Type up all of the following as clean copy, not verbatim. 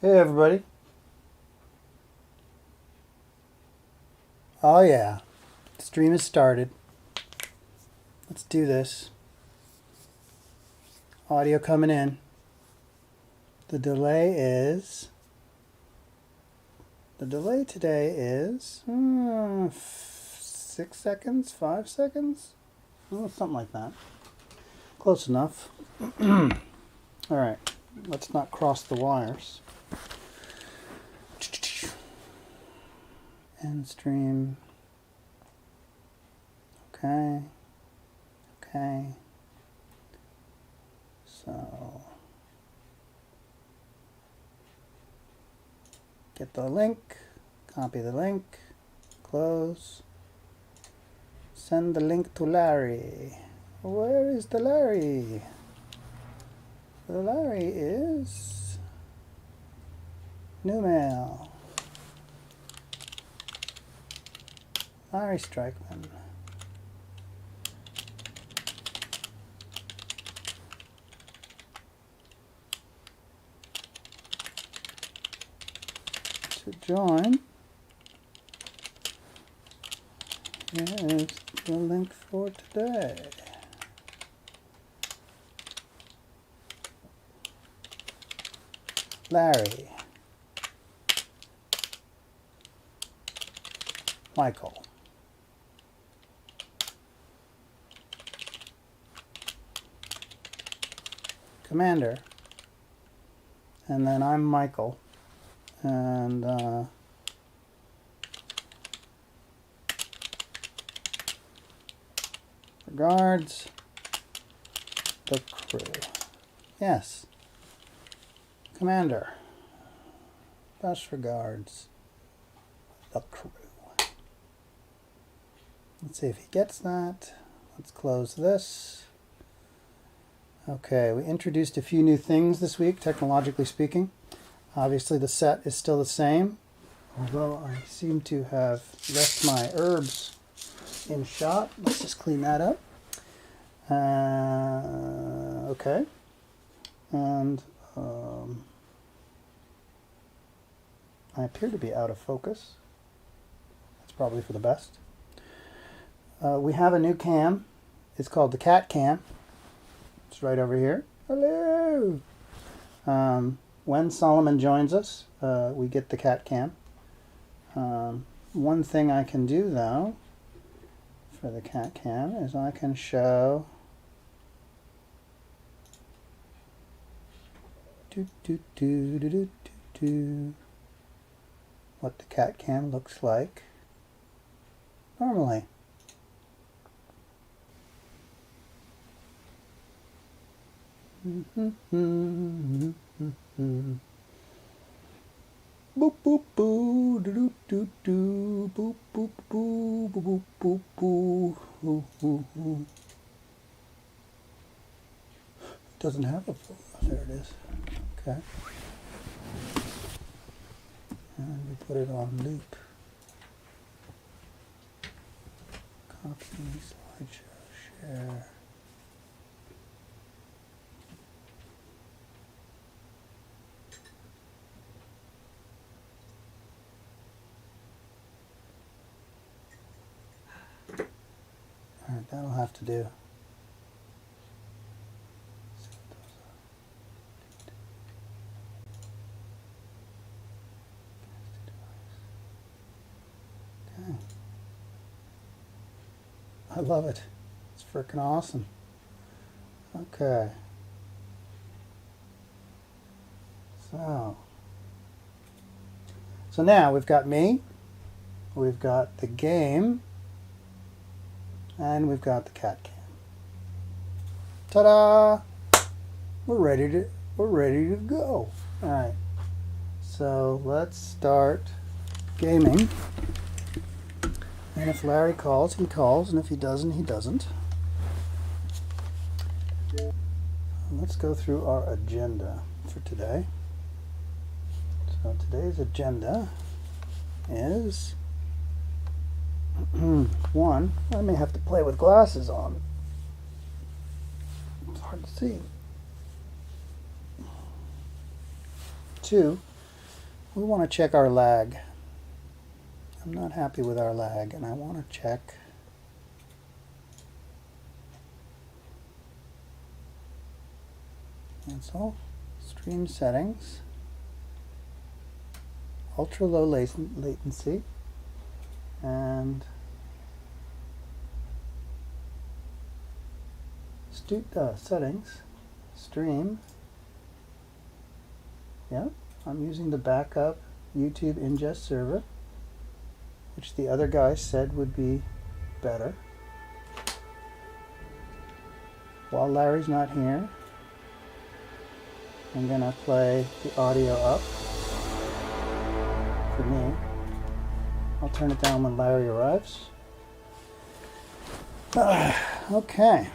Hey everybody. Oh yeah, stream has started. Let's do this. Audio coming in. The delay today is 6 seconds, 5 seconds? Oh, something like that. Close enough. Alright, let's not cross the wires. End stream. Okay. So, get the link, copy the link, close, send the link to Larry. Where is the Larry? The Larry is new mail. Larry Strikeman. To join, here's the link for today. Larry, Michael, Commander, and then I'm Michael. And regards, the crew. Yes. Commander. Best regards, the crew. Let's see if he gets that. Let's close this. Okay, we introduced a few new things this week, technologically speaking. Obviously the set is still the same, although I seem to have left my herbs in shot. Let's just clean that up. Okay. And I appear to be out of focus. That's probably for the best. We have a new cam. It's called the Cat Cam. It's right over here. Hello! When Solomon joins us, we get the Cat Cam. One thing I can do, though, for the Cat Cam is I can show what the Cat Cam looks like normally. Boop boop boo doo doo doo boop boop boo boop boop boop boo boo. Doesn't have a full. There it is. Okay. And we put it on loop. Copy slideshow share. Alright, that'll have to do. Okay. I love it. It's freaking awesome. Okay. So now we've got me, we've got the game, and we've got the Cat Cam. Ta-da! We're ready to go. All right. So let's start gaming. And if Larry calls, he calls, and if he doesn't, he doesn't. Let's go through our agenda for today. So today's agenda is one, I may have to play with glasses on. It's hard to see. Two, We want to check our lag. I'm not happy with our lag, and I want to check cancel, stream settings, ultra low latency, and settings, stream. Yep, I'm using the backup YouTube ingest server, which the other guy said would be better. While Larry's not here, I'm going to play the audio up for me. I'll turn it down when Larry arrives. Okay.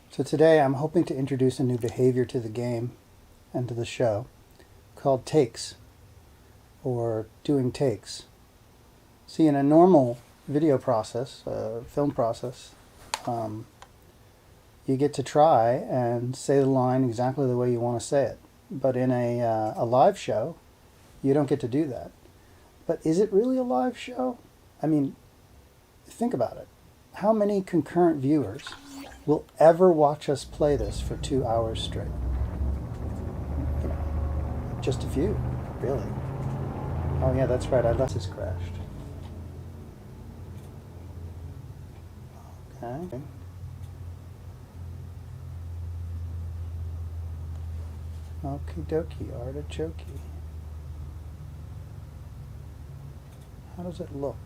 So today I'm hoping to introduce a new behavior to the game and to the show called takes, or doing takes. See, in a normal video process, film process, you get to try and say the line exactly the way you want to say it. But in a live show, you don't get to do that. But is it really a live show? I mean, think about it. How many concurrent viewers will ever watch us play this for 2 hours straight? You know, just a few, really. Oh yeah, that's right, I left this crashed. Okay. Okie dokie, artichoke. How does it look?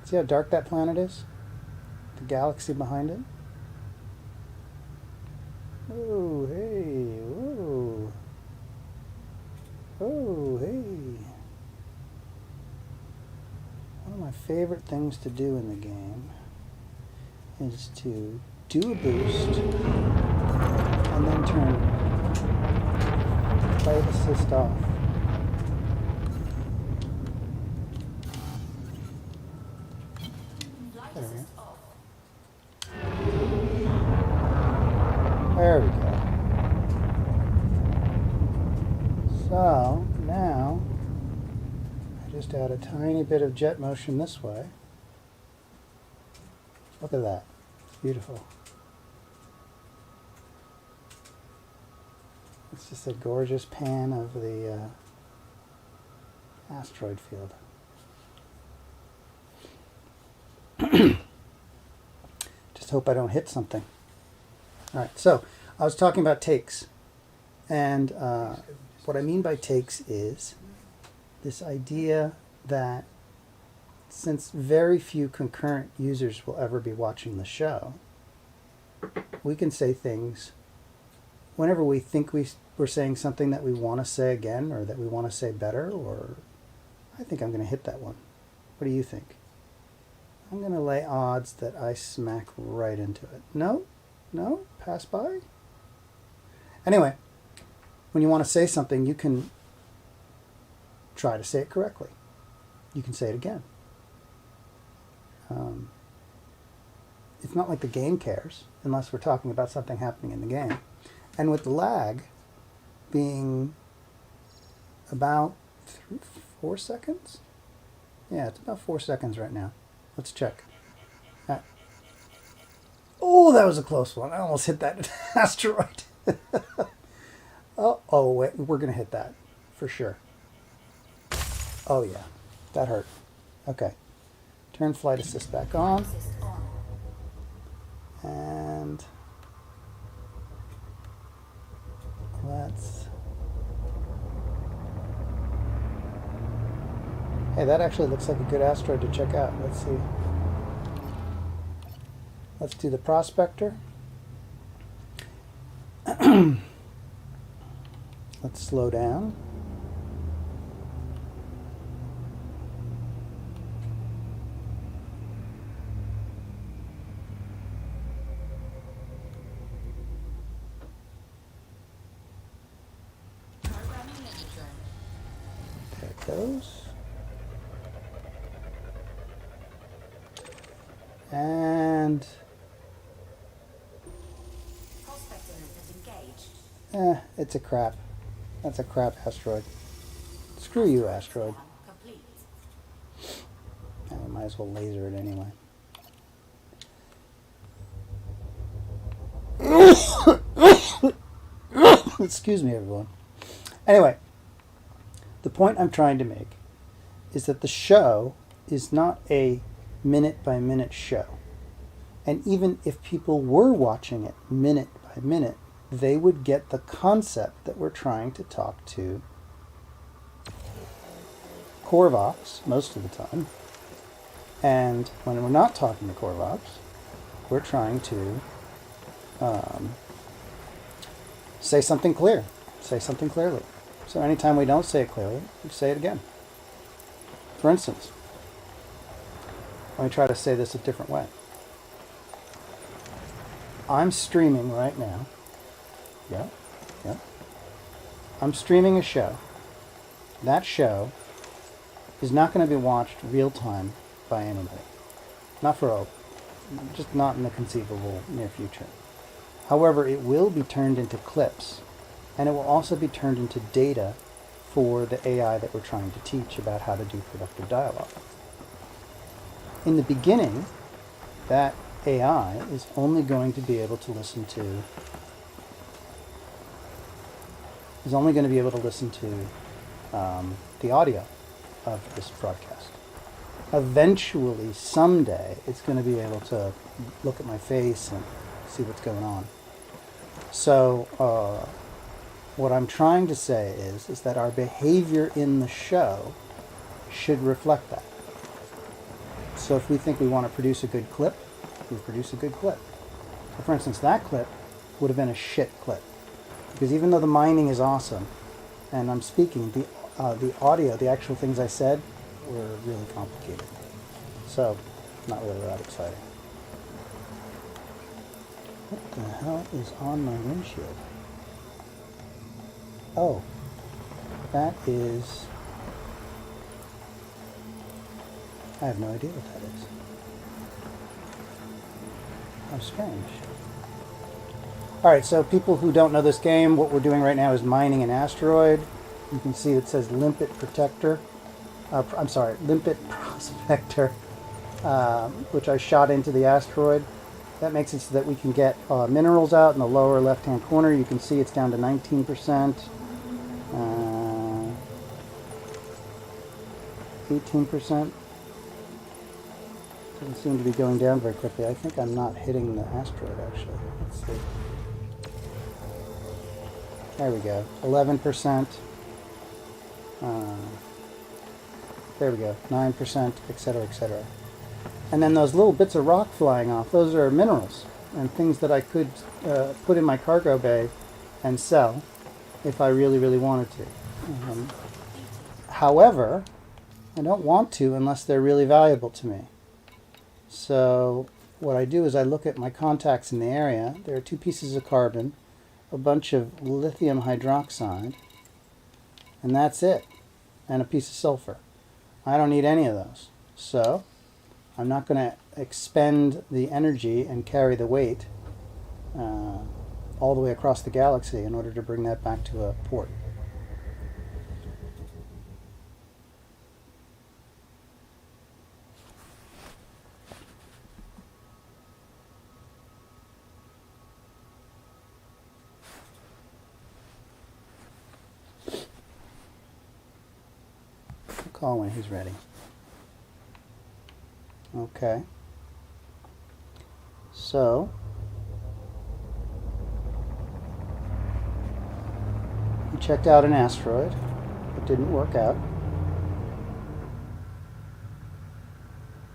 See how dark that planet is? The galaxy behind it? Oh, hey, whoa. Oh, hey. One of my favorite things to do in the game is to do a boost and then turn flight assist off. There we go. So now I just add a tiny bit of jet motion this way. Look at that. It's beautiful. It's just a gorgeous pan of the asteroid field. Just hope I don't hit something. All right, so I was talking about takes, and what I mean by takes is this idea that since very few concurrent users will ever be watching the show, we can say things whenever we think we're saying something that we want to say again, or that we want to say better, or I think I'm going to hit that one. What do you think? I'm going to lay odds that I smack right into it. No? No? Pass by? Anyway, when you want to say something, you can try to say it correctly. You can say it again. It's not like the game cares, unless we're talking about something happening in the game. And with the lag being about 4 seconds? Yeah, it's about 4 seconds right now. Let's check. Oh, that was a close one. I almost hit that asteroid. Oh, wait, we're going to hit that for sure. Oh, yeah, that hurt. Okay, turn flight assist back on. And let's... Hey, that actually looks like a good asteroid to check out. Let's see. Let's do the Prospector. Let's slow down. There it goes. And it's a crap. That's a crap asteroid. Screw you, asteroid. We might as well laser it anyway. Excuse me, everyone. Anyway, the point I'm trying to make is that the show is not a minute-by-minute show. And even if people were watching it minute by minute, they would get the concept that we're trying to talk to Corvox most of the time. And when we're not talking to Corvox, we're trying to say something clear, say something clearly. So anytime we don't say it clearly, we say it again. For instance, let me try to say this a different way. I'm streaming right now. Yeah. I'm streaming a show. That show is not going to be watched real time by anybody. Just not in the conceivable near future. However, it will be turned into clips, and it will also be turned into data for the AI that we're trying to teach about how to do productive dialogue. In the beginning, that AI is only going to be able to listen to the audio of this broadcast. Eventually, someday, it's going to be able to look at my face and see what's going on. So, what I'm trying to say is that our behavior in the show should reflect that. So if we think we want to produce a good clip, we produce a good clip. So for instance, that clip would have been a shit clip. Because even though the mining is awesome, and I'm speaking, the audio, the actual things I said, were really complicated. So, not really that exciting. What the hell is on my windshield? Oh, that is... I have no idea what that is. How strange. Alright, so people who don't know this game, what we're doing right now is mining an asteroid. You can see it says Limpet Protector. Limpet Prospector, which I shot into the asteroid. That makes it so that we can get minerals out in the lower left-hand corner. You can see it's down to 19%. 18%. Doesn't seem to be going down very quickly. I think I'm not hitting the asteroid, actually. Let's see. There we go. 11%. There we go. 9%, etc., etc. And then those little bits of rock flying off, those are minerals and things that I could put in my cargo bay and sell if I really, really wanted to. However, I don't want to unless they're really valuable to me. So what I do is I look at my contacts in the area. There are 2 pieces of carbon, a bunch of lithium hydroxide, and that's it, and a piece of sulfur. I don't need any of those. So I'm not going to expend the energy and carry the weight all the way across the galaxy in order to bring that back to a port. I'll call when he's ready. Okay. So, we checked out an asteroid. It didn't work out.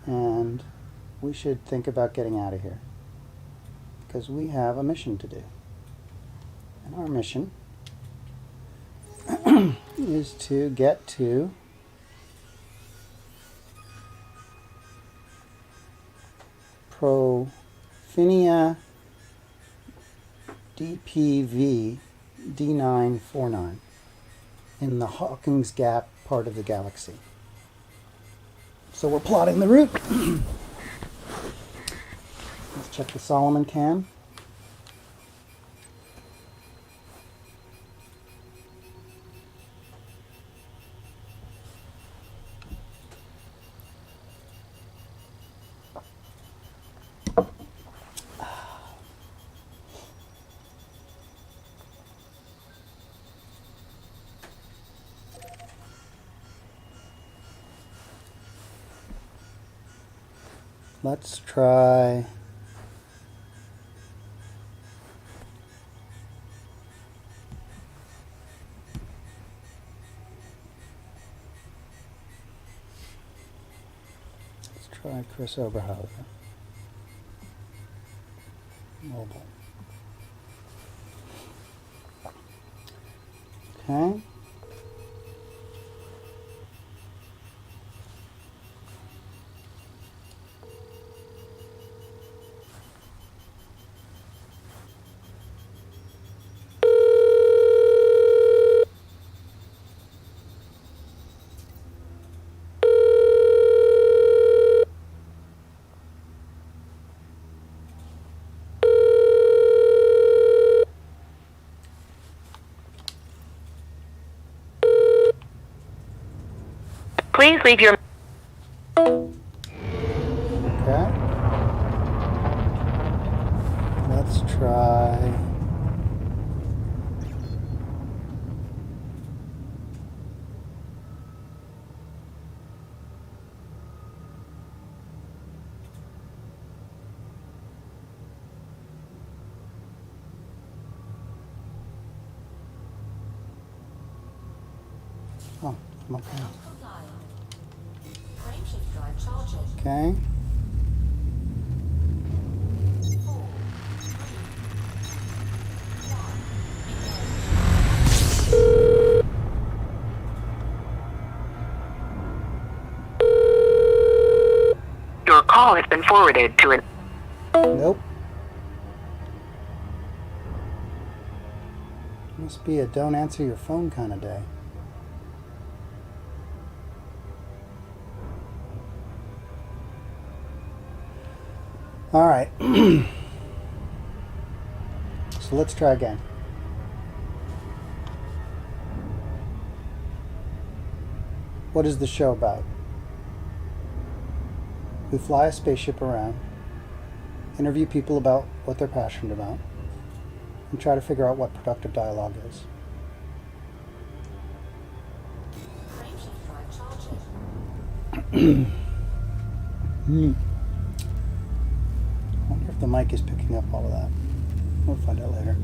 And we should think about getting out of here, because we have a mission to do. And our mission is to get to Profinia DPV D949 in the Hawkins Gap part of the galaxy. So we're plotting the route. Let's check the Solomon cam. Let's try Chris Oberhauser. Mobile. Okay. Please leave your... Okay. Let's try oh, I'm okay. Okay. Your call has been forwarded to an... Nope. Must be a don't answer your phone kind of day. All right. So let's try again. What is the show about? We fly a spaceship around, interview people about what they're passionate about, and try to figure out what productive dialogue is. I wonder if the mic is picking up all of that. We'll find out later.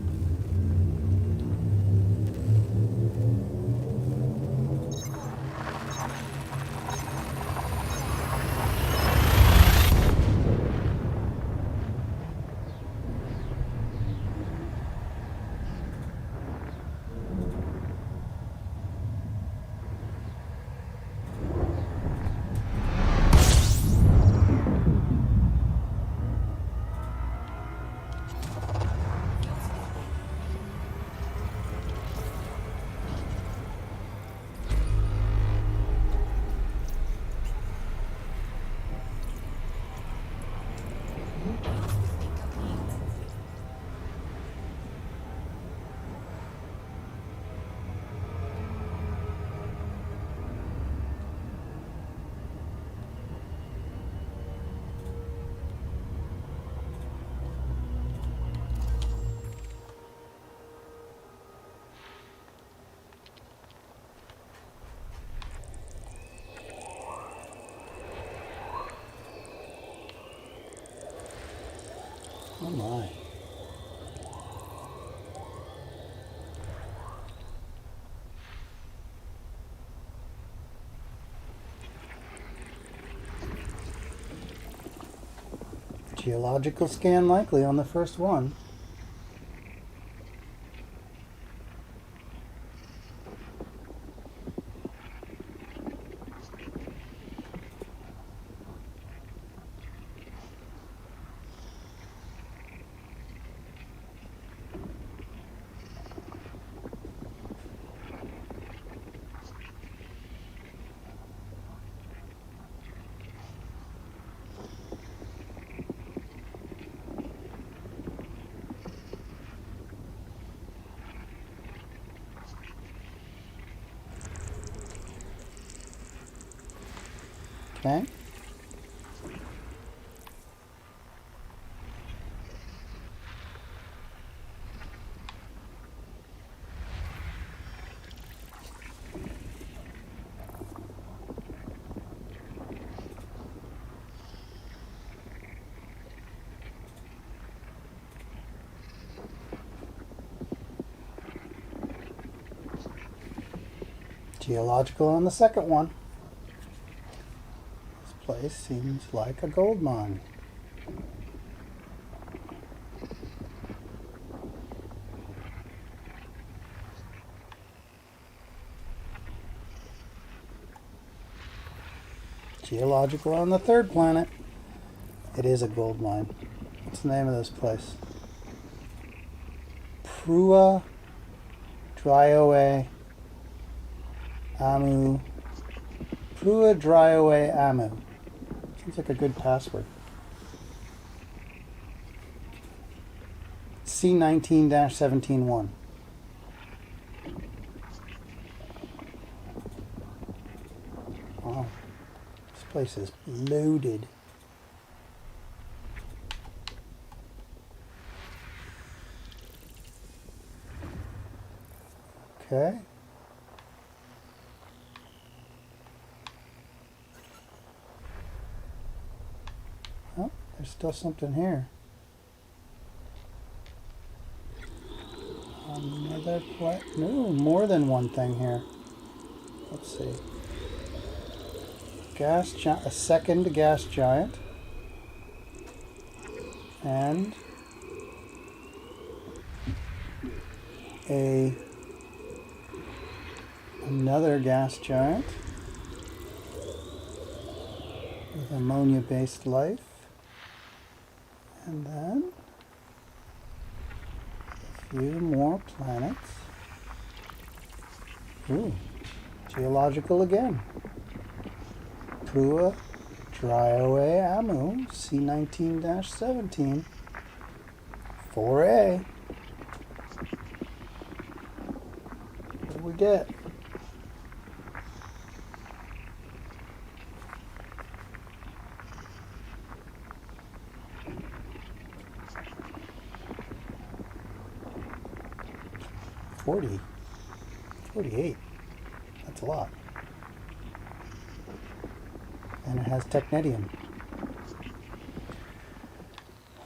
Oh my. Geological scan likely on the first one. Okay. Geological on the second one. This place seems like a gold mine. Geological on the third planet. It is a gold mine. What's the name of this place? Prua Dryoe Amu. Prua Dryoe Amu. Seems like a good password. C19-17-1. Wow. This place is loaded. Okay. Oh, there's still something here. Another no, more than one thing here. Let's see. A second gas giant. And another gas giant with ammonia-based life. And then a few more planets. Ooh, geological again. Prua Dryoe Amu, C19-17, 4A. What do we get? $40. 48. That's a lot. And it has technetium.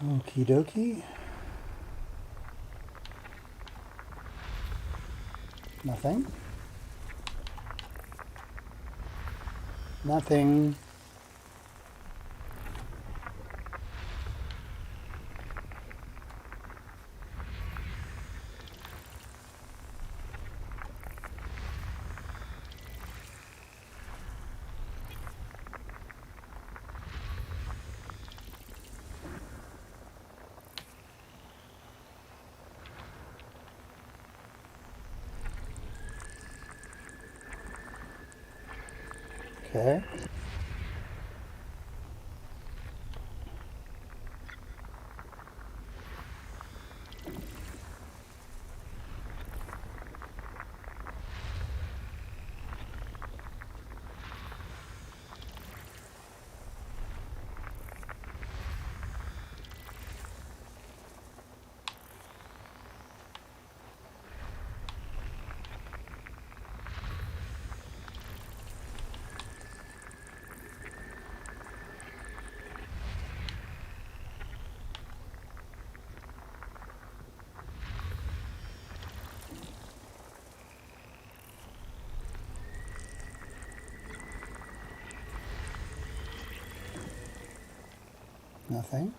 Okie dokie. Nothing. Nothing. Okay. Nothing.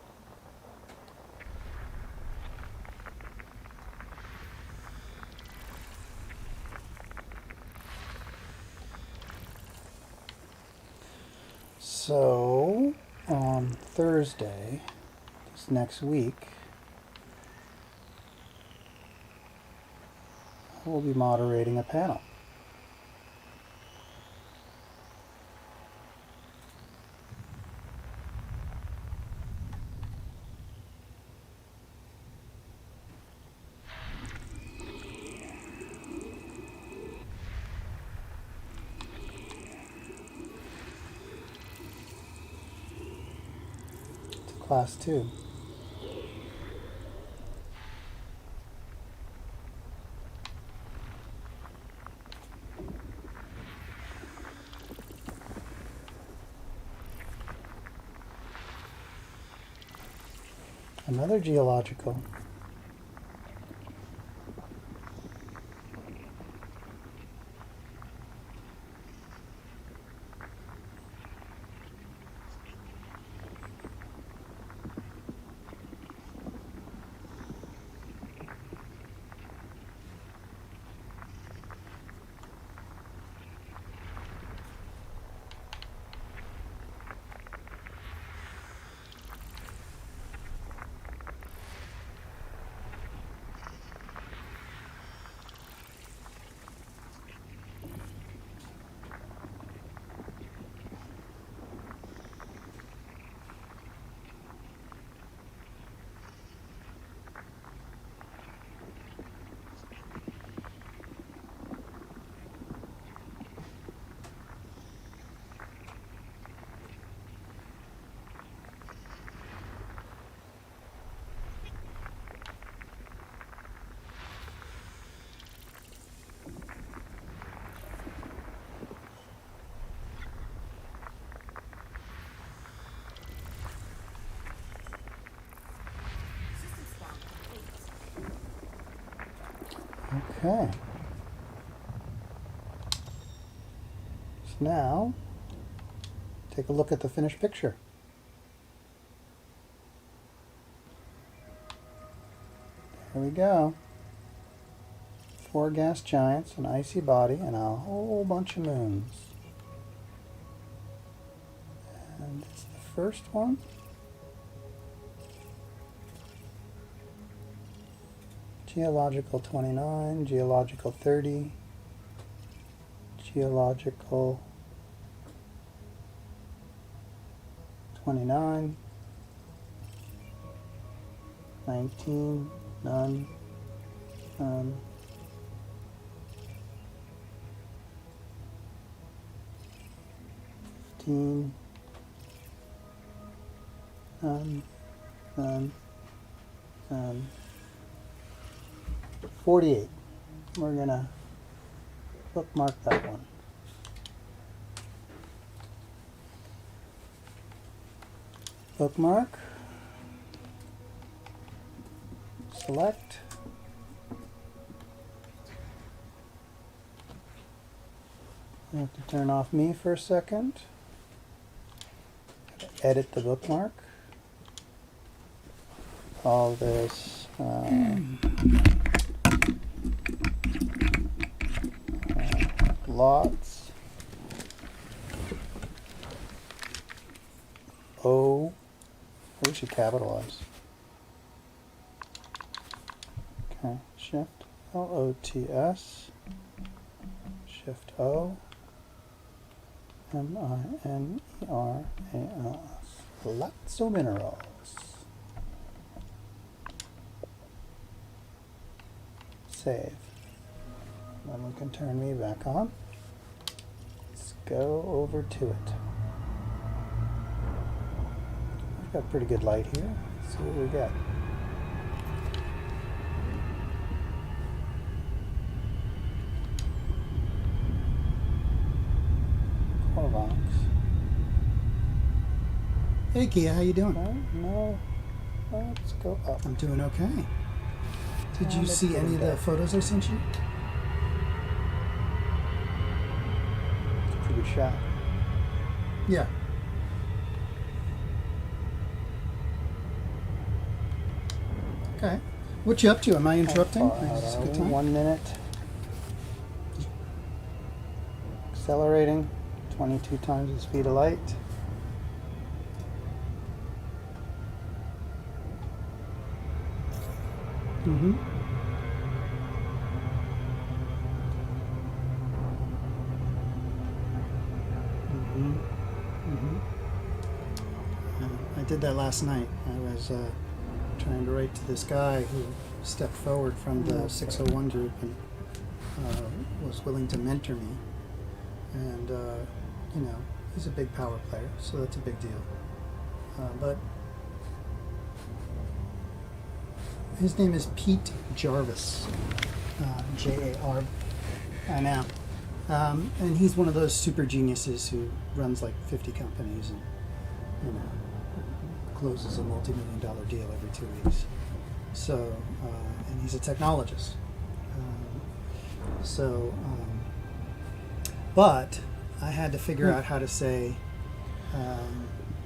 So, on Thursday, this next week, we'll be moderating a panel. class 2. Another geological. Okay. So now, take a look at the finished picture. There we go. 4 gas giants, an icy body, and a whole bunch of moons. And it's the first one. Geological 29, geological 30, geological 29, 19, none, none, 15, none, none, none. 48. We're gonna bookmark that one. Bookmark. Select. I have to turn off me for a second. Edit the bookmark. All this. Lots. O. We should capitalize. Okay. Shift LOTS. Shift O. MINERALS. Lots of minerals. Save. Then we can turn me back on. Let's go over to it. We've got pretty good light here. Let's see what we got. Corvox. Hey Kia, how you doing? No. Let's go up. I'm doing okay. Did you let's see go any of the back. photos I sent you? It's a pretty good shot. Yeah. Okay. What you up to? Am I interrupting? How far Is this a out good are we? time? 1 minute. Accelerating. 22 times the speed of light. Mm-hmm. Mm-hmm. Mm-hmm. I did that last night. I was trying to write to this guy who stepped forward from the 601 group and was willing to mentor me. And, you know, he's a big power player, so that's a big deal. But His name is Pete Jarvis, Jar. I know. And he's one of those super geniuses who runs like 50 companies and, you know, closes a multi-million-dollar deal every 2 weeks. So, and he's a technologist. But I had to figure out how to say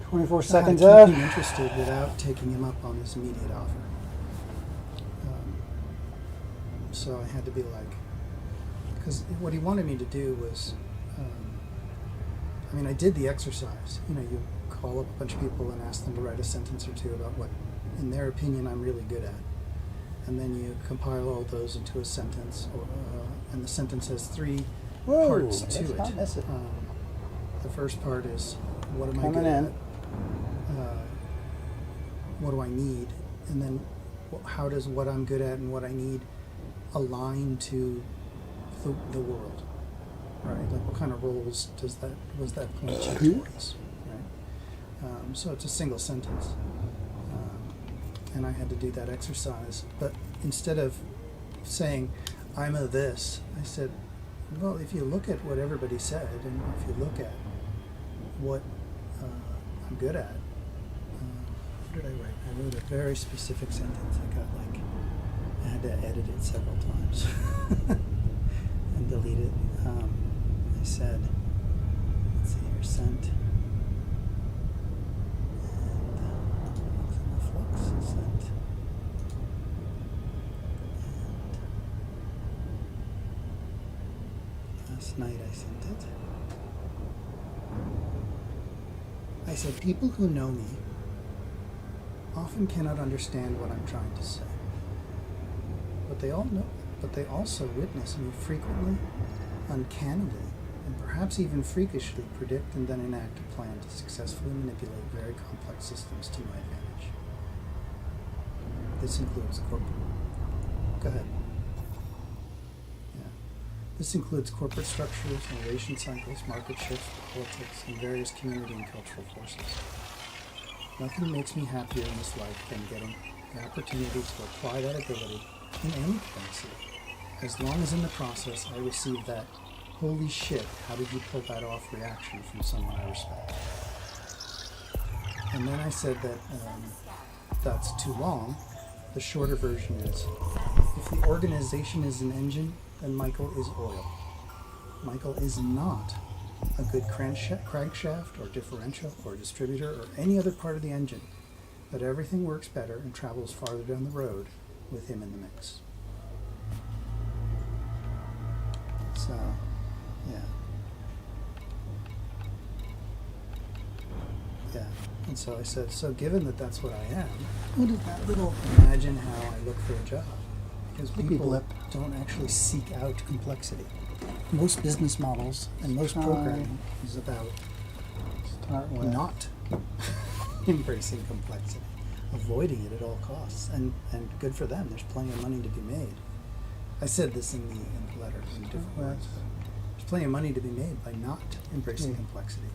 24 how to seconds keep out. him interested without taking him up on his immediate offer. So I had to be like, because what he wanted me to do was, I mean, I did the exercise. You know, you call up a bunch of people and ask them to write a sentence or two about what, in their opinion, I'm really good at. And then you compile all those into a sentence, and the sentence has three Whoa, parts let's to it. not miss it. The first part is, what am I Coming good in. at? What do I need? And then, how does what I'm good at and what I need align to the world? Right? Like, what kind of roles was that point you towards? Right? So it's a single sentence. And I had to do that exercise. But instead of saying, I'm a this, I said, well, if you look at what everybody said, and if you look at what I'm good at, what did I write? I wrote a very specific sentence. I had to edit it several times and delete it. I said, let's see here, sent. Flux sent. And last night I sent it. I said, people who know me often cannot understand what I'm trying to say. But they all know, but they also witness me frequently, uncannily, and perhaps even freakishly predict and then enact a plan to successfully manipulate very complex systems to my advantage. This includes corporate. Go ahead. Yeah. This includes corporate structures, innovation cycles, market shifts, politics, and various community and cultural forces. Nothing makes me happier in this life than getting the opportunity to apply that ability in any capacity, as long as in the process I receive that "holy shit, how did you pull that off" reaction from someone I respect. And then I said that that's too long. The shorter version is, if the organization is an engine, then Michael is oil. Michael is not a good crankshaft or differential or distributor or any other part of the engine, but everything works better and travels farther down the road with him in the mix. So, yeah. Yeah. And so I said, so given that that's what I am, what is that little imagine how I look for a job? Because people don't actually seek out complexity. Most business models and most programming is about not embracing complexity, avoiding it at all costs. And good for them, there's plenty of money to be made. I said this in the letter in different words, but there's plenty of money to be made by not embracing complexity.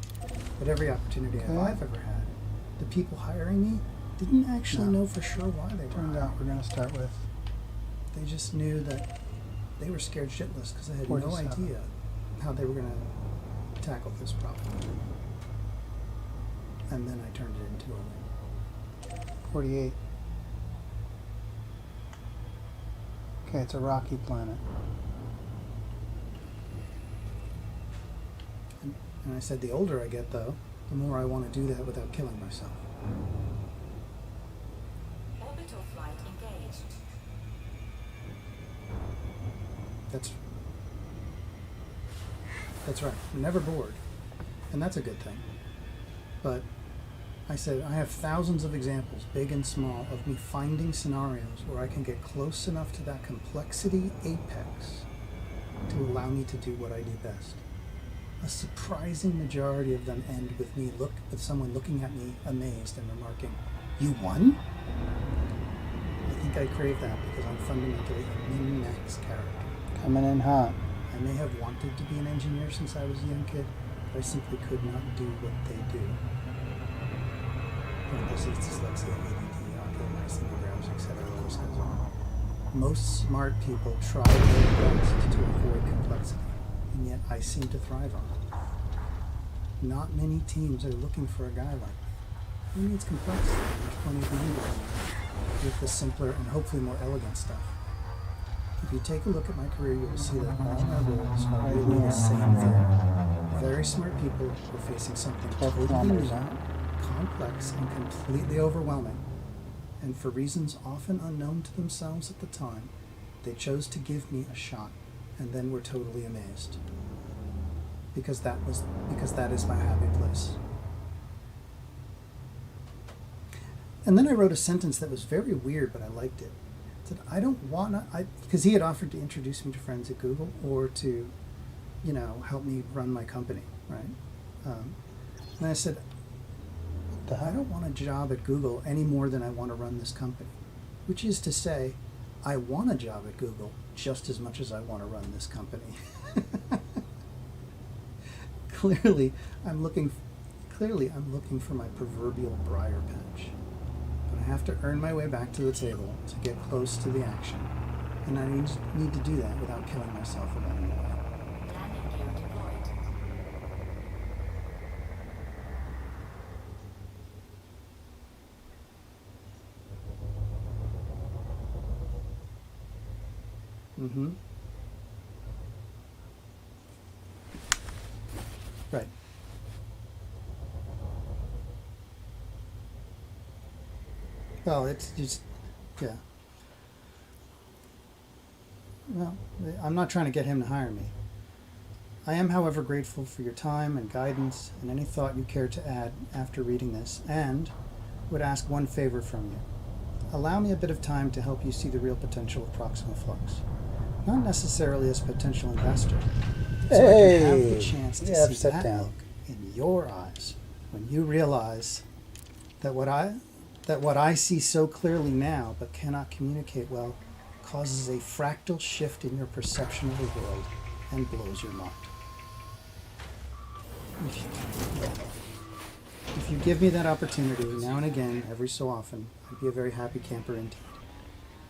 But every opportunity I've ever had, the people hiring me didn't actually know for sure why they were. Turned out we're going to start with They just knew that they were scared shitless because they had 47. no idea how they were going to tackle this problem. And then I turned it into a win. 48. Okay, it's a rocky planet. And I said, the older I get, though, the more I want to do that without killing myself. Orbital flight engaged. That's right. I'm never bored. And that's a good thing. But I said, I have thousands of examples, big and small, of me finding scenarios where I can get close enough to that complexity apex to allow me to do what I do best. A surprising majority of them end with someone looking at me amazed and remarking, "You won?" I think I crave that because I'm fundamentally a min-max character. Coming in hot. I may have wanted to be an engineer since I was a young kid, but I simply could not do what they do. This is dyslexia, ADD, ocular myasthenia gravis, etc. Those guys are Most smart people try their best to avoid complexity, and yet I seem to thrive on it. Not many teams are looking for a guy like me. Who needs complexity? There's plenty of money with the simpler and hopefully more elegant stuff. If you take a look at my career, you will see that all my roles are really the same thing. Very smart people were facing something 12 totally kilometers new, out. complex, and completely overwhelming. And for reasons often unknown to themselves at the time, they chose to give me a shot, and then were totally amazed. Because that is my happy place. And then I wrote a sentence that was very weird, but I liked it. It said, I don't want to, because he had offered to introduce me to friends at Google or to, help me run my company, right? And I said, I don't want a job at Google any more than I want to run this company. Which is to say, I want a job at Google just as much as I want to run this company. Clearly, I'm looking for my proverbial briar patch. But I have to earn my way back to the table to get close to the action. And I need to do that without killing myself along the way. Landing gear deployed. Mm-hmm. Right. Well, it's just, yeah. Well, I'm not trying to get him to hire me. I am, however, grateful for your time and guidance and any thought you care to add after reading this, and would ask one favor from you. Allow me a bit of time to help you see the real potential of Proxima Flux. Not necessarily as a potential investor, so I can have the chance to see sit that down. look in your eyes when you realize that what I see so clearly now but cannot communicate well causes a fractal shift in your perception of the world and blows your mind. If you give me that opportunity now and again, every so often, I'd be a very happy camper indeed.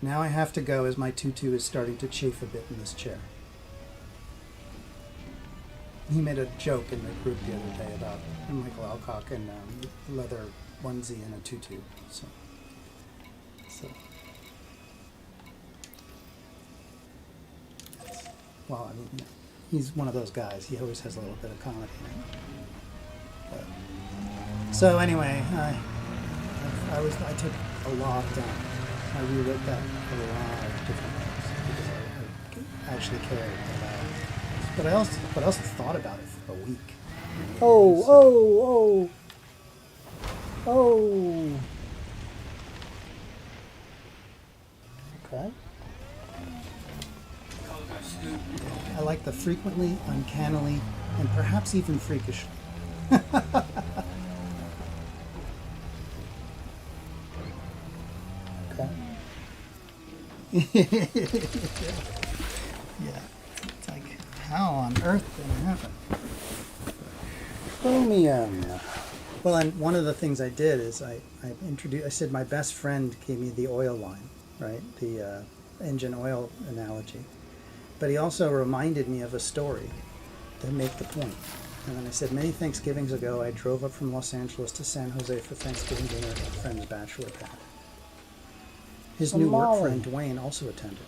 Now I have to go as my tutu is starting to chafe a bit in this chair. He made a joke in the group the other day about Michael Alcock and leather onesie and a tutu. So. Well, I mean, he's one of those guys. He always has a little bit of comedy in it. So anyway, I took a lot down. I rewrote that a lot of different ways because I actually cared about. But I also thought about it for a week. Oh. Okay. I like the frequently, uncannily, and perhaps even freakishly. Okay. Yeah. It's like, how on earth did it happen? Chromium. Well, and one of the things I did is I said my best friend gave me the oil line, right? The engine oil analogy. But he also reminded me of a story to make the point. And then I said, many Thanksgivings ago, I drove up from Los Angeles to San Jose for Thanksgiving dinner at a friend's bachelor pad. His new work friend, Dwayne, also attended.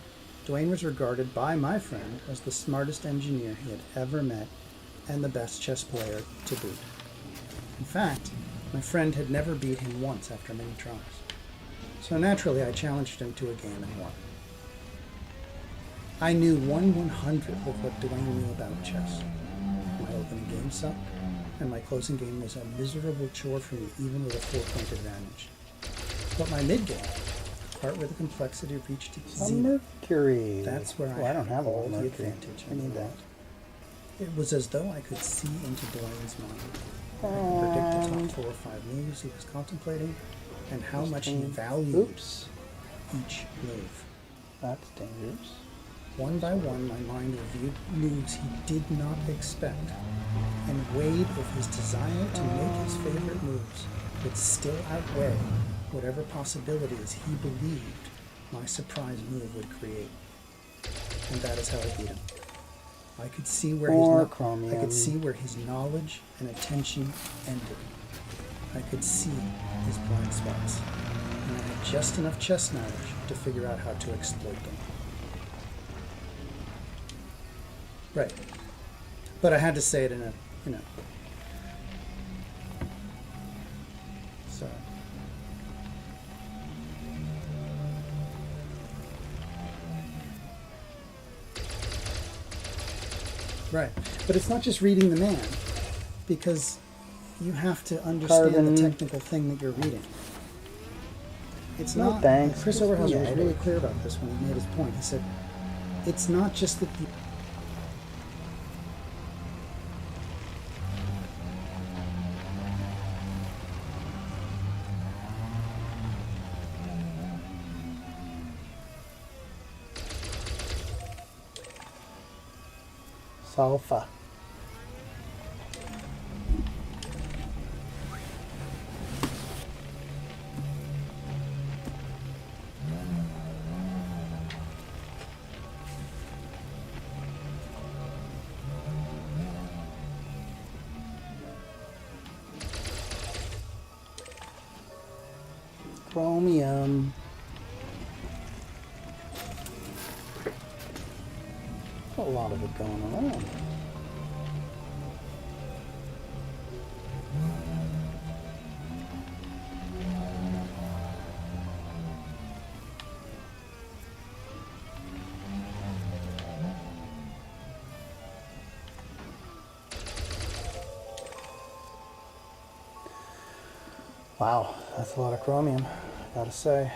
Dwayne was regarded by my friend as the smartest engineer he had ever met and the best chess player to boot. In fact, my friend had never beat him once after many tries. So naturally, I challenged him to a game and won. I knew 1/100th of what Dwayne knew about chess. My opening game sucked, and my closing game was a miserable chore for me, even with a 4-point advantage. But my mid-game, the part where the complexity reached its A zenith, Mercury. that's where I don't have a all whole the Mercury. advantage. I need that. It was as though I could see into Dwayne's mind. I could predict the top 4 or 5 moves he was contemplating, and how much he valued Oops. each move. That's dangerous. One by one, my mind reviewed moves he did not expect, and weighed if his desire to make his favorite moves would still outweigh whatever possibilities he believed my surprise move would create. And that is how I beat him. I could see where More I chromium. could see where his knowledge and attention ended. I could see his blind spots. And I had just enough chess knowledge to figure out how to exploit them. Right. But I had to say it in a, So. Right. But it's not just reading the man, because you have to understand Carbon. the technical thing that you're reading. It's No not. thanks. Chris Just Overhauser was create really it. clear about this when he made his point. He said, it's not just that the Salfa. Chromium. A lot of it going around. Wow, that's a lot of chromium, I gotta say.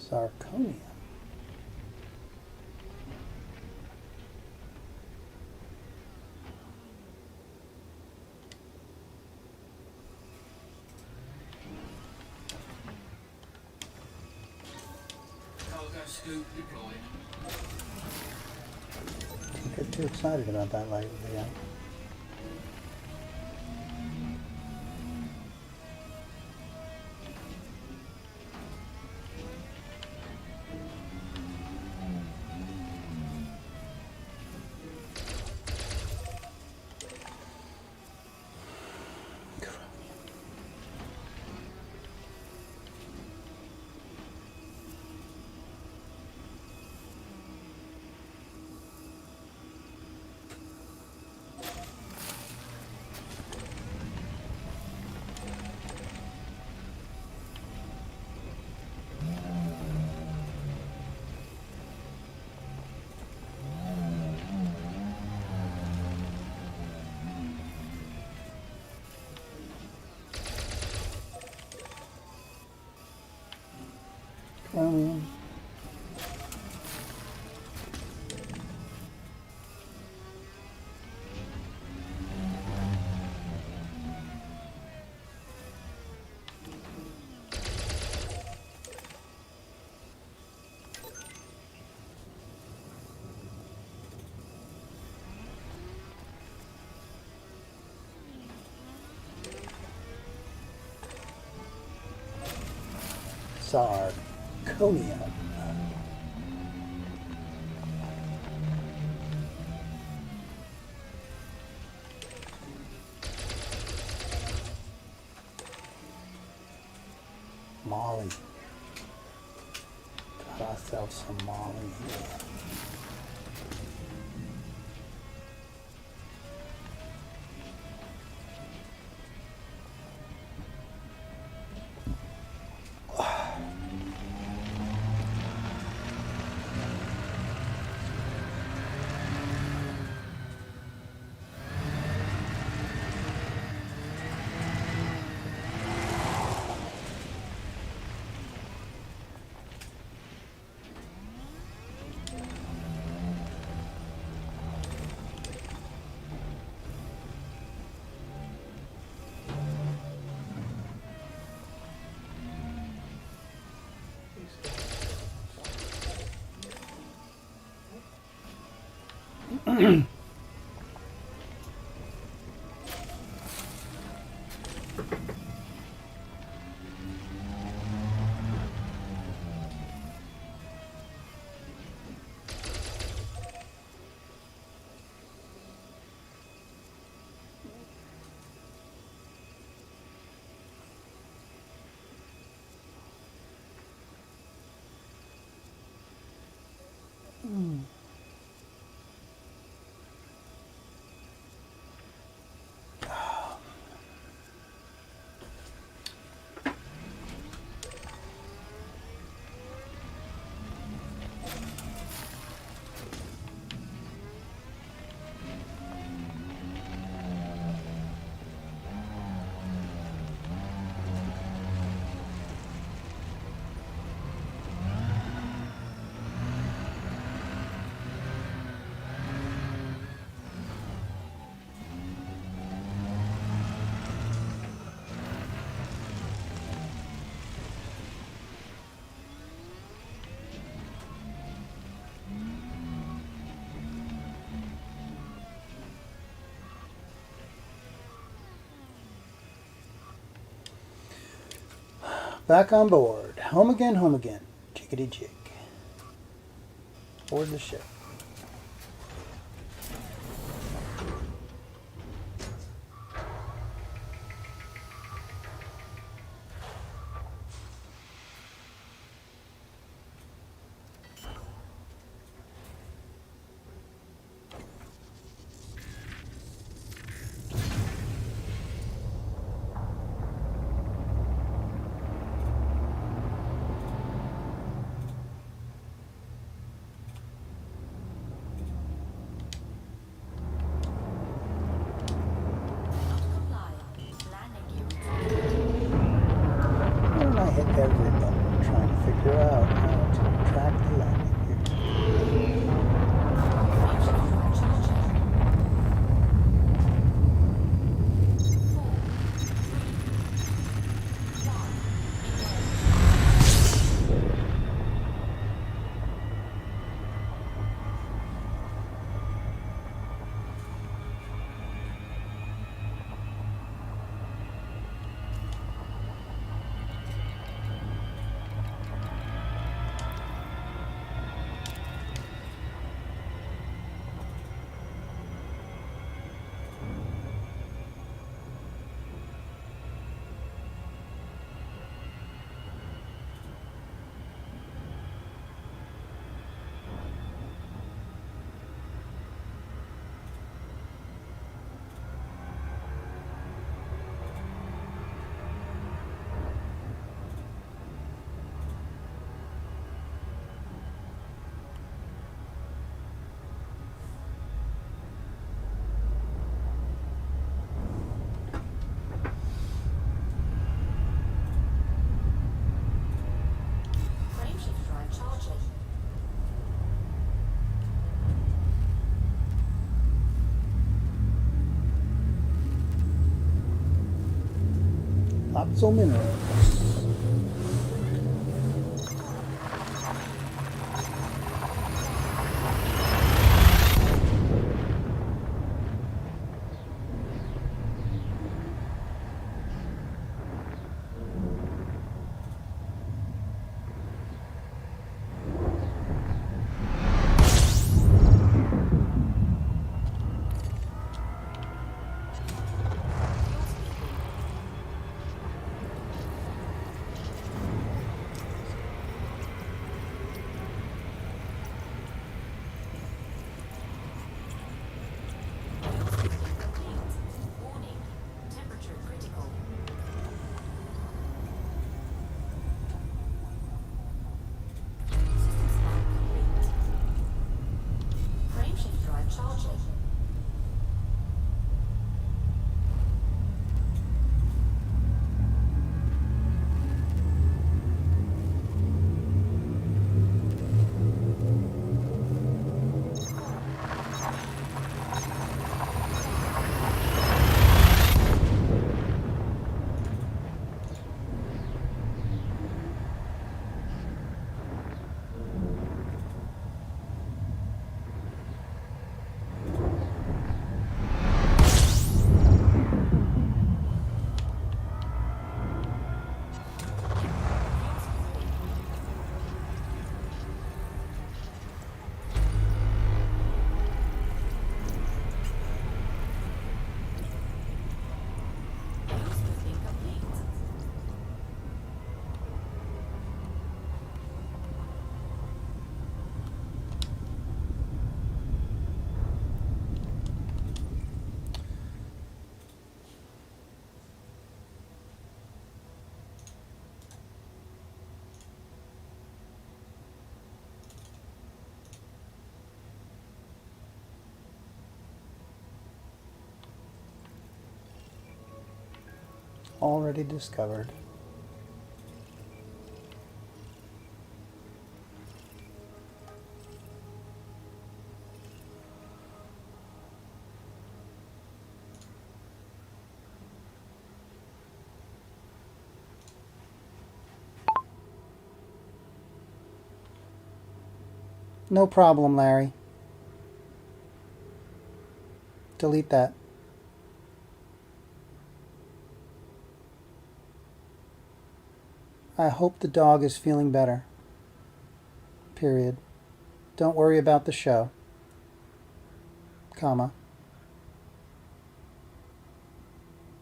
Zirconium. Cargo scoop deployed. Don't get too excited about that lately, yeah. Chromium. Zirconium. Molly. Got ourselves some Molly here. Back on board. Home again, home again. Jiggity jig. Board the ship. Lots of minerals. Warning. Temperature critical. Systems plan complete. Frameshift drive charging. Fuel complete. Already discovered. No problem, Larry. Delete that. I hope the dog is feeling better. Period. Don't worry about the show. Comma.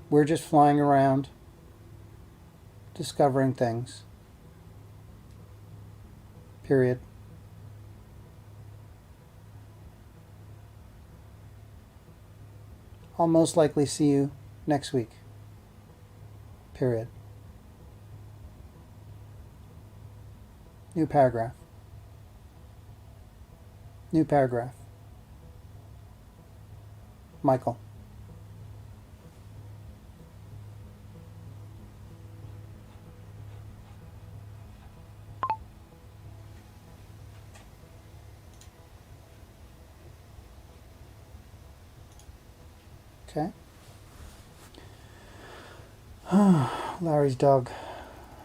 We're just flying around, discovering things. Period. I'll most likely see you next week. Period. New paragraph. New paragraph. Michael. Okay. Larry's dog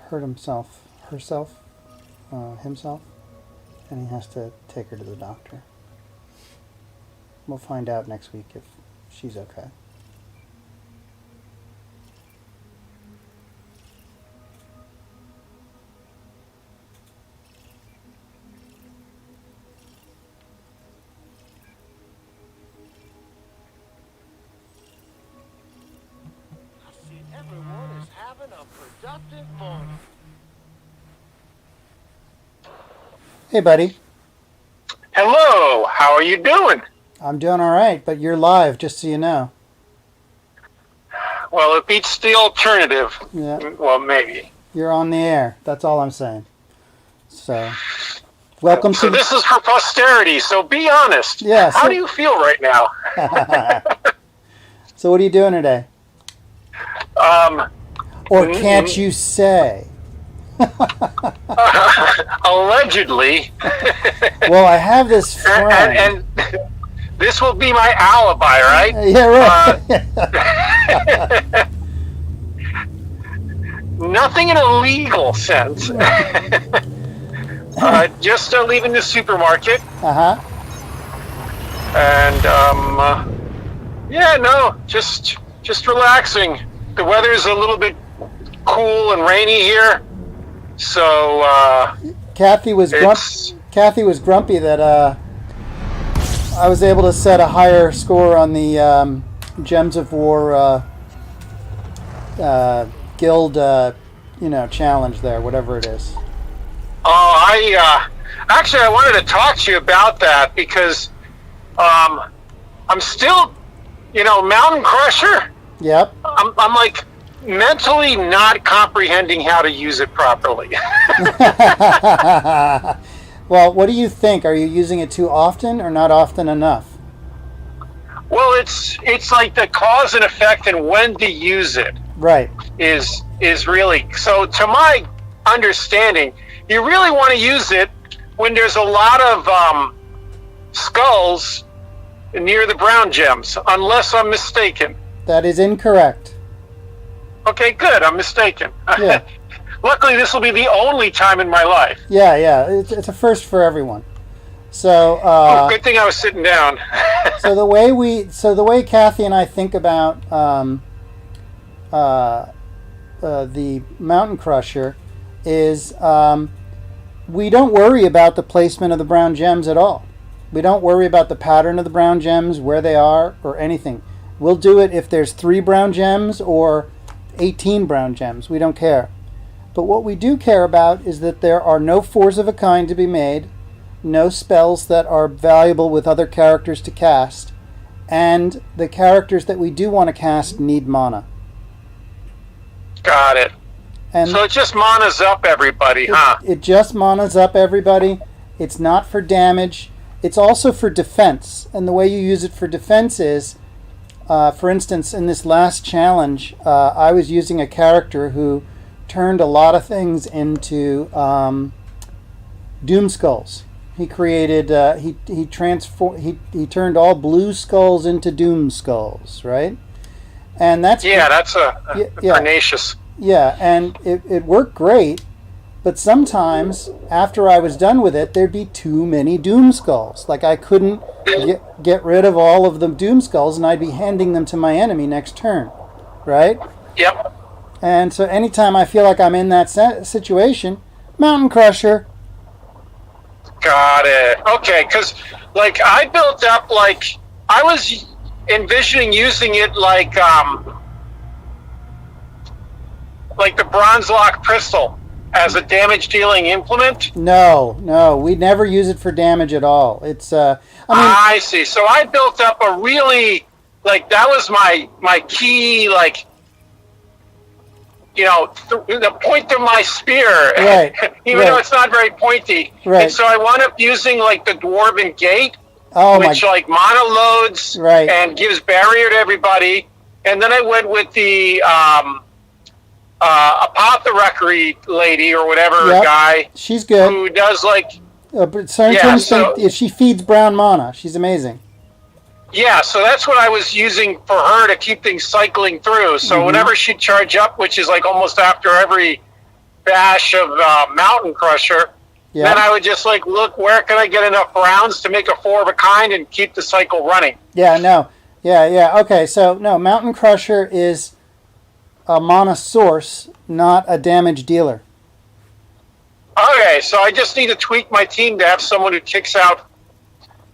hurt himself, himself, and he has to take her to the doctor. We'll find out next week if she's okay. Everyone is having a productive morning. Hey, buddy. Hello, how are you doing? I'm doing all right, but you're live, just so you know. Well, it beats the alternative. Yeah, Well, maybe. you're on the air. That's all I'm saying. So, welcome So to. this is for posterity, so be honest. Yeah, How so- do you feel right now? So, what are you doing today? Or can't you say? Allegedly. Well, I have this friend. and this will be my alibi, right? Yeah, right. nothing in a legal sense. Just leaving the supermarket, Uh-huh. and yeah, no, just relaxing. The weather's a little bit cool and rainy here, so Kathy was it's grumpy that I was able to set a higher score on the Gems of War guild, challenge there, whatever it is. Oh, actually I wanted to talk to you about that because I'm still, Mountain Crusher. Yep. I'm like mentally not comprehending how to use it properly. Well, what do you think? Are you using it too often or not often enough? Well, it's like the cause and effect and when to use it Right. is really, so to my understanding, you really want to use it when there's a lot of skulls near the brown gems, unless I'm mistaken. That is incorrect. Okay, good. I'm mistaken. Yeah. Luckily, this will be the only time in my life. Yeah. It's a first for everyone. So, Good thing I was sitting down. so the way Kathy and I think about the Mountain Crusher is we don't worry about the placement of the brown gems at all. We don't worry about the pattern of the brown gems, where they are, or anything. We'll do it if there's 3 brown gems or 18 brown gems. We don't care. But what we do care about is that there are no 4s of a kind to be made, no spells that are valuable with other characters to cast, and the characters that we do want to cast need mana. Got it. And So it just manas up everybody, huh? it just manas up everybody. It's not for damage. It's also for defense. And the way you use it for defense is, for instance, in this last challenge, I was using a character who turned a lot of things into doom skulls. He created, he turned all blue skulls into doom skulls, right? And that's Yeah, that's yeah. pernicious. Yeah, and it worked great, but sometimes after I was done with it, there'd be too many doom skulls. Like I couldn't get rid of all of the doom skulls, and I'd be handing them to my enemy next turn, right? Yep. And so anytime I feel like I'm in that situation, Mountain Crusher. Got it. Okay, because I built up I was envisioning using it like the Bronze Lock Pistol as a damage dealing implement. No, we never use it for damage at all. It's I see. So I built up a really that was my key the point of my spear, Right, even though it's not very pointy. Right. And so I wound up using the Dwarven Gate, which mana loads Right. and gives barrier to everybody. And then I went with the apothecary lady or whatever Yep. guy she's good. who does But certain Yeah, terms, so- if she feeds brown mana, she's amazing. yeah, so that's what I was using for her to keep things cycling through. So whenever she'd charge up, which is almost after every bash of Mountain Crusher, Yeah. then I would just look, where can I get enough rounds to make a 4 of a kind and keep the cycle running? Yeah, no. Yeah. Okay, so no, Mountain Crusher is a mana source, not a damage dealer. Okay, so I just need to tweak my team to have someone who kicks out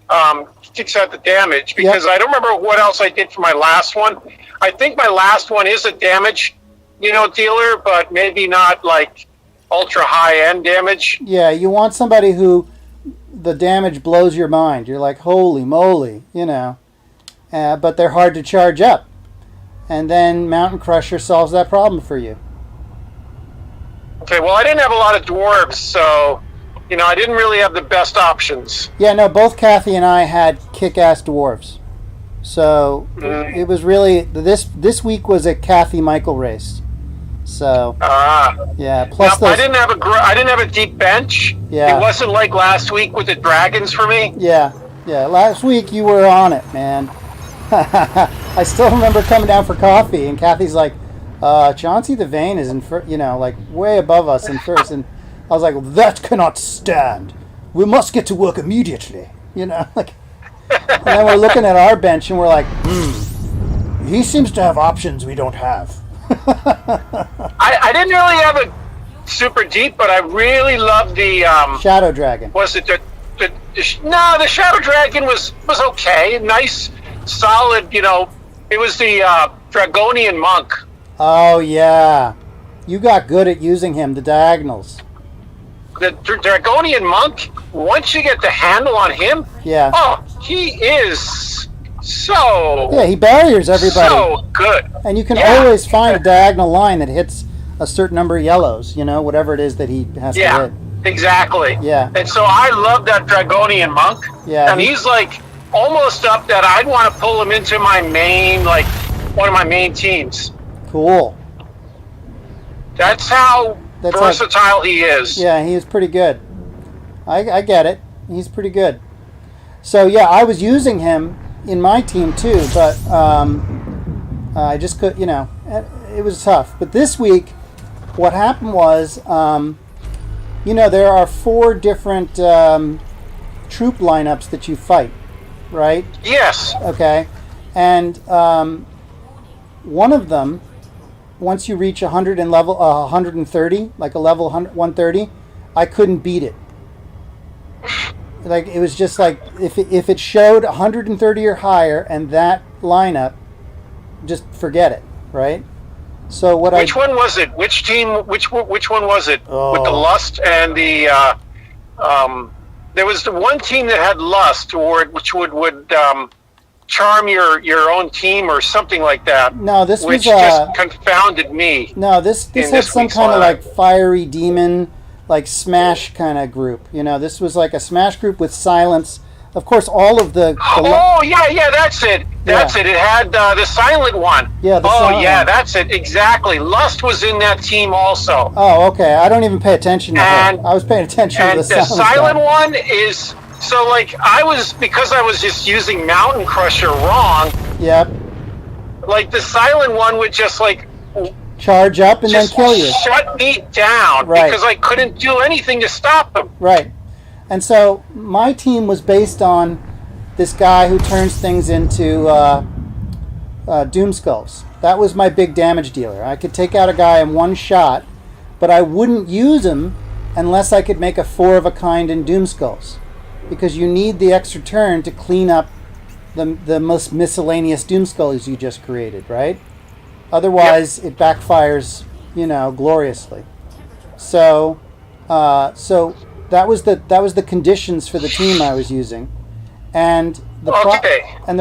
the damage, because I don't remember what else I did for my last one. I think my last one is a damage, dealer, but maybe not ultra high end damage. Yeah, you want somebody who the damage blows your mind. You're like, holy moly, but they're hard to charge up. And then Mountain Crusher solves that problem for you. Okay, well, I didn't have a lot of dwarves, so I didn't really have the best options. Yeah, no, both Kathy and I had kick-ass dwarves. So it was really, this week was a Kathy Michael race. So yeah, plus Now, those, I didn't have a deep bench. Yeah. It wasn't like last week with the dragons for me. yeah. Last week you were on it, man. I still remember coming down for coffee, and Kathy's like, Chauncey the Vane is like way above us in first, and I was like, that cannot stand. We must get to work immediately. Like, and then we're looking at our bench and we're like, he seems to have options we don't have. I didn't really have a super deep, but I really loved the Shadow Dragon. was it no, the Shadow Dragon was okay, nice, solid. It was the Dragonian Monk. Oh yeah, you got good at using him. The diagonals. The Dragonian Monk. Once you get the handle on him, Yeah. oh, he is so Yeah, he barriers everybody, so good. and you can Yeah. always find a diagonal line that hits a certain number of yellows. Whatever it is that he has to Yeah, hit. exactly. Yeah. And so I love that Dragonian Monk. Yeah, And he's like almost up that I'd want to pull him into my main, like one of my main teams. Cool. That's how That's versatile he is. Yeah, he is pretty good. I get it. He's pretty good. So yeah, I was using him in my team too, but I just could, it was tough. But this week, what happened was, there are 4 different troop lineups that you fight, right? Yes. Okay, and one of them, once you reach 100 and level 130, like a level 130, I couldn't beat it. Like, it was just like if it showed 130 or higher and that lineup, just forget it, right? So Which one was it? Which team? Which one was it? With the Lust and the there was the one team that had Lust, which would charm your own team or something like that. No, this which was just confounded me. No, this had this some week's kind of lineup. like fiery demon, like smash kind of group. This was like a smash group with silence. Of course, all of the Oh yeah, that's it. That's it. It had the silent one. Yeah, the oh silent yeah, one. that's it. Exactly. Lust was in that team also. Oh, okay. I don't even pay attention to And- her. I was paying attention to And the the silent guy. one is so like because I was just using Mountain Crusher wrong. Yep. Like the silent one would just like Charge up and then just kill you. shut me down Right. because I couldn't do anything to stop him. Right. And so my team was based on this guy who turns things into doom skulls. That was my big damage dealer. I could take out a guy in one shot, but I wouldn't use him unless I could make a 4 of a kind in doom skulls, because you need the extra turn to clean up the most miscellaneous doom skulls you just created, right? Otherwise, it backfires, gloriously. So that was the conditions for the team I was using, and the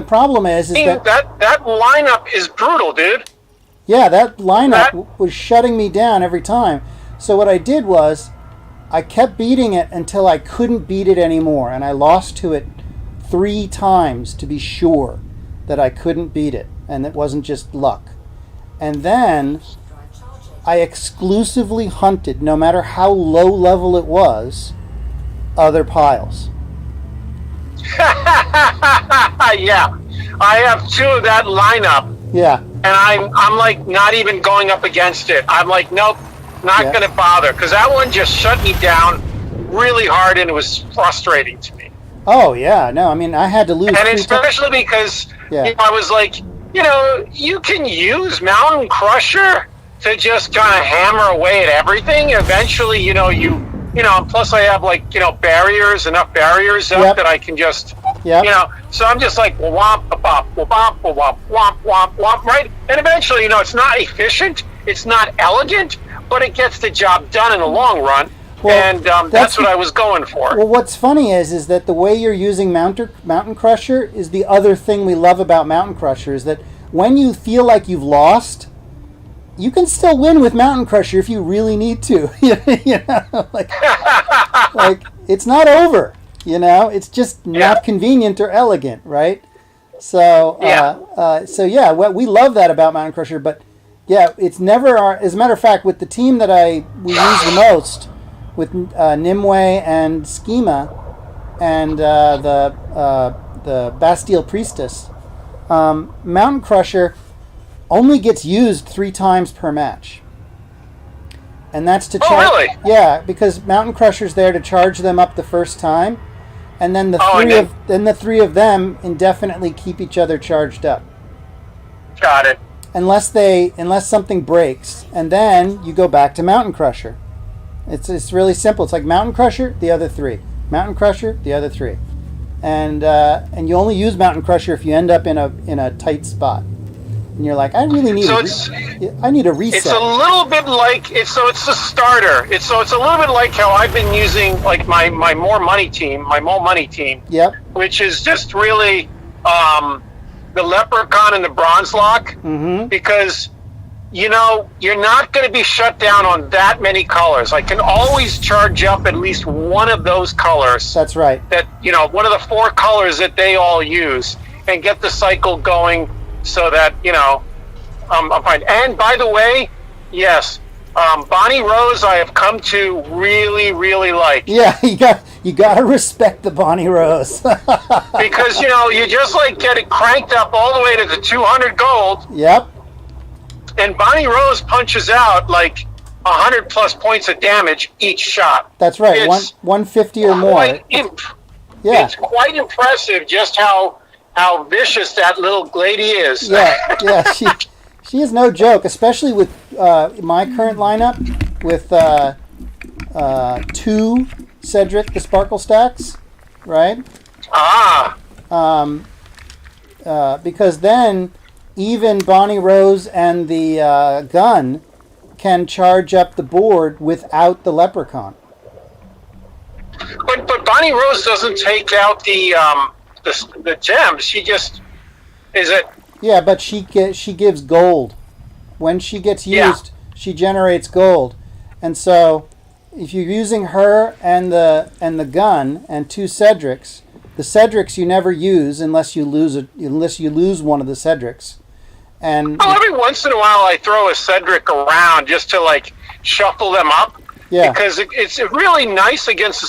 problem is that that lineup is brutal, dude. yeah, that lineup was shutting me down every time. So what I did was I kept beating it until I couldn't beat it anymore, and I lost to it 3 times to be sure that I couldn't beat it, and it wasn't just luck. And then I exclusively hunted, no matter how low level it was, other piles. Yeah, I have 2 of that lineup, Yeah, and I'm like not even going up against it. I'm like, nope, not Yeah. gonna bother because that one just shut me down really hard, and it was frustrating to me. oh yeah, no, I mean, I had to lose And 3 times. especially because Yeah. I was like, you can use Mountain Crusher to just kind of hammer away at everything. Eventually, plus I have enough barriers up Yep. that I can just, Yep. so I'm just like, womp, womp, womp, womp, womp, womp, womp, right? And eventually, it's not efficient, it's not elegant, but it gets the job done in the long run. Well, and that's what I was going for. Well, what's funny is that the way you're using Mountain Crusher is the other thing we love about Mountain Crusher, is that when you feel like you've lost, you can still win with Mountain Crusher if you really need to. like it's not over. It's just not convenient or elegant, right? So we love that about Mountain Crusher, but yeah, it's never our. As a matter of fact, with the team that we use the most, with Nimue and Schema and the Bastille Priestess, Mountain Crusher only gets used 3 times per match. And that's to Oh, charge. really? Yeah, because Mountain Crusher's there to charge them up the first time, and then the Oh, and the three of them indefinitely keep each other charged up. Got it. Unless something breaks, and then you go back to Mountain Crusher. It's really simple. It's like Mountain Crusher, the other 3. Mountain Crusher, the other 3. And you only use Mountain Crusher if you end up in a tight spot. And you're like, I really need So I need a reset. It's a little bit like it's a starter. It's a little bit like how I've been using like my More Money team, Yep. which is just really the Leprechaun and the Bronze Lock, Mm-hmm. because you're not going to be shut down on that many colors. I can always charge up at least one of those colors. That's right. That one of the 4 colors that they all use, and get the cycle going so that I'm fine. And by the way, yes, Bonnie Rose I have come to really, really like. Yeah, you got to respect the Bonnie Rose. Because you just like get it cranked up all the way to the 200 gold, Yep. and Bonnie Rose punches out like 100 plus points of damage each shot. That's right. It's 150 or more. Yeah. It's quite impressive just how vicious that little lady is. Yeah. She is no joke, especially with my current lineup with 2 Cedric the Sparkle Stacks, right? Because then even Bonnie Rose and the gun can charge up the board without the Leprechaun. But Bonnie Rose doesn't take out the gems. She just is it. Yeah, but she gives gold. When she gets used, Yeah. she generates gold. And so if you're using her and the gun and 2 Cedrics, the Cedrics you never use unless you lose one of the Cedrics. And Every once in a while I throw a Cedric around just to like shuffle them up. Yeah. Because it's really nice against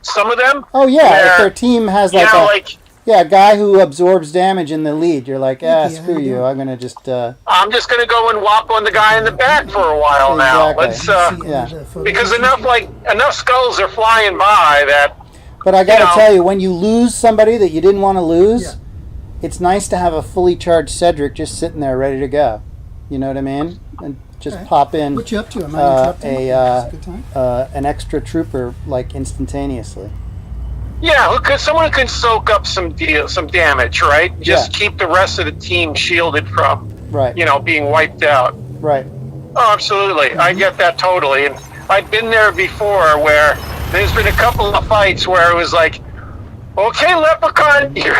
some of them. oh yeah, where, if their team has a guy who absorbs damage in the lead, you're like, screw you. I'm gonna just. I'm just gonna go and whop on the guy in the back for a while now. Exactly. Let's because enough skulls are flying by that. But I gotta tell you, when you lose somebody that you didn't want to lose, it's nice to have a fully charged Cedric just sitting there ready to go. You know what I mean? And just pop in What you up to? Am I interrupting? It's a good time. an extra trooper like instantaneously. Yeah, someone who can soak up some damage, right? Just keep the rest of the team shielded from, Right. being wiped out. Right. Oh, absolutely. I get that totally. And I've been there before where there's been a couple of fights where it was like, okay, Leprechaun, you're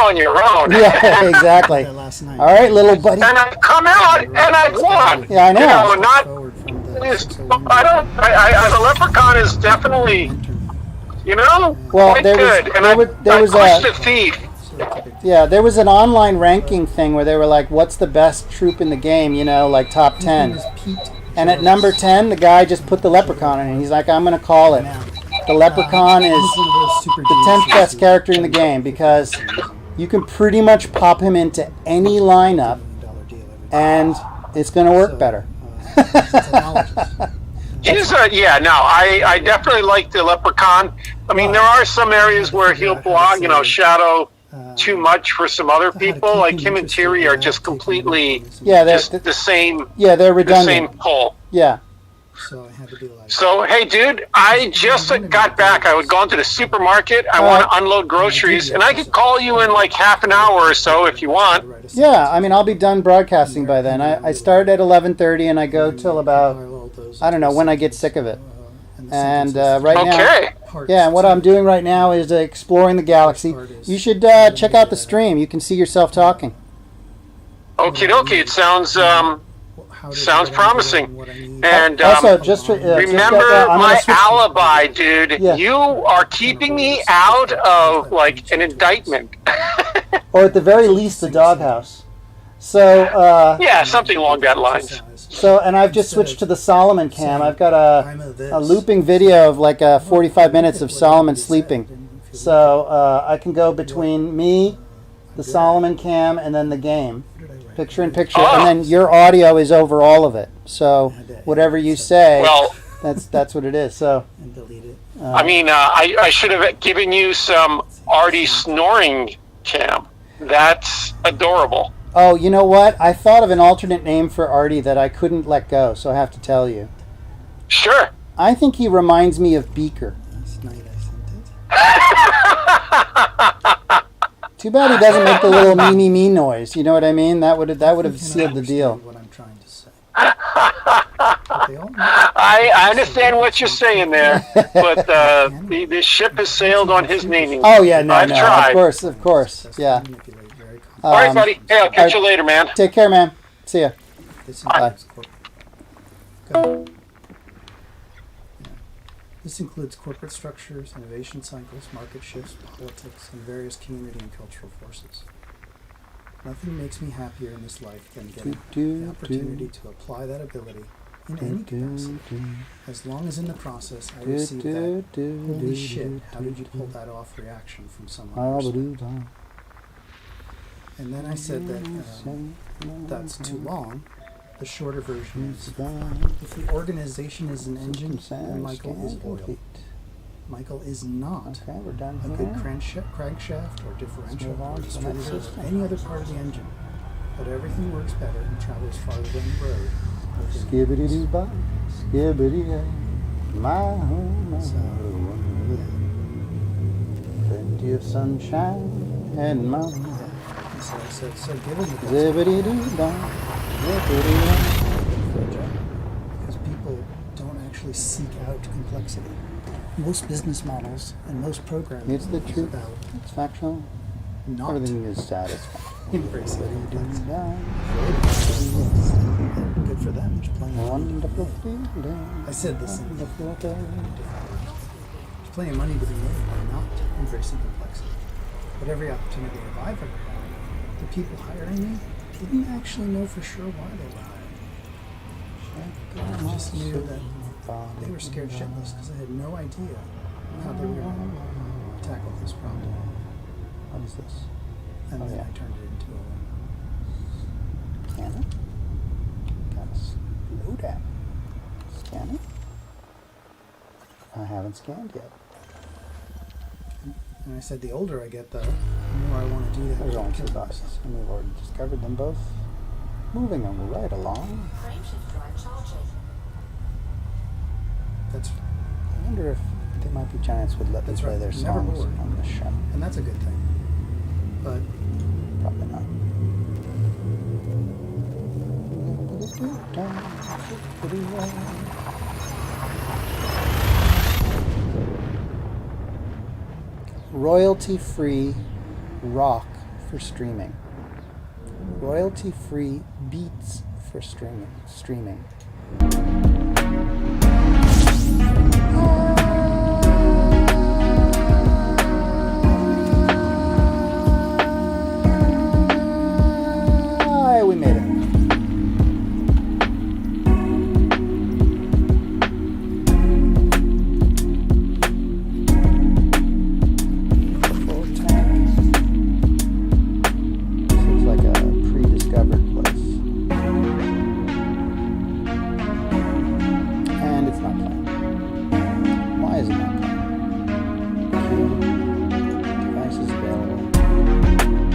on your own. Yeah, exactly. That last night. All right, little buddy. And I've come out and I've won. Yeah, I know. Not. Forward from the The 601. Leprechaun is definitely, Well, quite there was- good. And there I was- there was pushed a- the thief. Yeah, there was an online ranking thing where they were like, what's the best troop in the game, like top 10. And at number 10, the guy just put the Leprechaun in, and he's like, I'm going to call it. The Leprechaun is the 10th best character in the game because you can pretty much pop him into any lineup, and it's going to work better. I definitely like the Leprechaun. I mean, there are some areas where he'll block, shadow too much for some other people. Like him and Tiri are just completely the same. Yeah, they're The redundant. same pull. Yeah. So I had to do like. So, hey, dude, I just got back. I would go into the supermarket. I want to unload groceries, and I could call you in like half an hour or so if you want. Yeah, I mean, I'll be done broadcasting by then. I start at 11:30 and I go till about, I don't know, when I get sick of it. And right Okay. now, yeah, and what I'm doing right now is exploring the galaxy. You should check out the stream. You can see yourself talking. Okie dokie. It sounds promising. And Also, just for, remember I'm gonna my switch- alibi, dude. Yeah. You are keeping me out of like an indictment. or at the very least, the doghouse. So, Yeah, something along that lines. and I've just switched to the Solomon cam. I've got a looping video of like 45 minutes of Solomon sleeping. So I can go between me, the Solomon cam, and then the game. Picture in picture, Oh. and then your audio is over all of it. So whatever you say, Well, that's what it is. So And delete it. I mean, I should have given you some Artie snoring cam. That's adorable. oh, you know what? I thought of an alternate name for Artie that I couldn't let go, so I have to tell you. Sure. I think he reminds me of Beaker. Last night I sent it. Too bad he doesn't make the little me noise. You know what I mean? That would have You sealed the understand deal. What I'm trying to say. But they all I understand what you're saying there, but the ship has sailed on his naming. Oh yeah, no, I've no, tried. of course, yeah. manipulate very All right, Um, buddy. Hey, I'll catch you later, man. Take care, man. See ya. This Bye. includes Go ahead. Yeah. This includes corporate structures, innovation cycles, market shifts, politics, and various community and cultural forces. Nothing makes me happier in this life than getting the opportunity to apply that ability in any capacity. As long as in the process I receive that holy shit, how did you pull that off reaction from someone else? And then I said that that's too long. The shorter version is, if the organization is an engine, then Michael is oil. Michael is not Okay, we're done a here. good crankshaft or differential move on or to the next distributor or system. any other part of the engine. But everything works better and travels farther down the road. within Skibbity doo bop, skibbity day. My home, my So, home. Plenty of sunshine and my And so I said, so give him the best zibbity doo dah, zippity for a job. Because people don't actually seek out complexity. Most business models and most programming It's the is truth. about It's factual. not Everything is satisfying. embracing complexity. Down. Good for them. There's plenty of money to be Wonderful made. feeling. I said this in Wonderful day. There's plenty of money to be made by not embracing complexity. But every opportunity that I've ever had, the people hiring me didn't actually know for sure why they were hiring me. I just knew that they were scared shitless because I had no idea how they were going to tackle this problem. What is this? And Oh, then yeah. I turned it into a Scanner? Gotta slow down. Scanner? I haven't scanned yet. And I said, the older I get, though, the more I want to do that. There's only two Kill boxes, myself. and we've already discovered them both. Moving them right along. Frameshift drive charging. That's, I wonder if there might be giants would let me That's play right. their Never songs bored. on the show. and that's a good thing. But Probably not. Royalty-free rock for streaming. Royalty-free beats for streaming. We made it. Full tank. Seems like a pre-discovered place. And it's not playing. Why is it not playing? Devices available.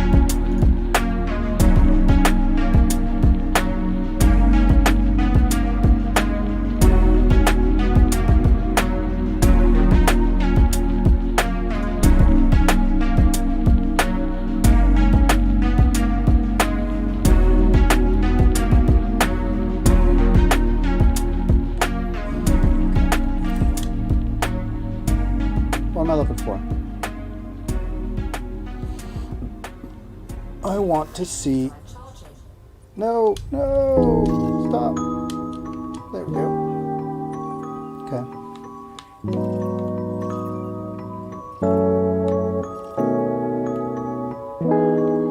What am I looking for? I want to see. Drive charging. No, no, stop. There we go. Okay.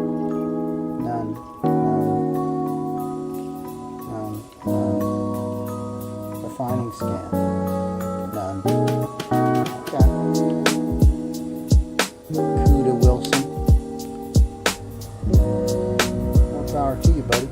None. None. Refining scan. None. Okay. Cuda Wilson. More power to you, buddy.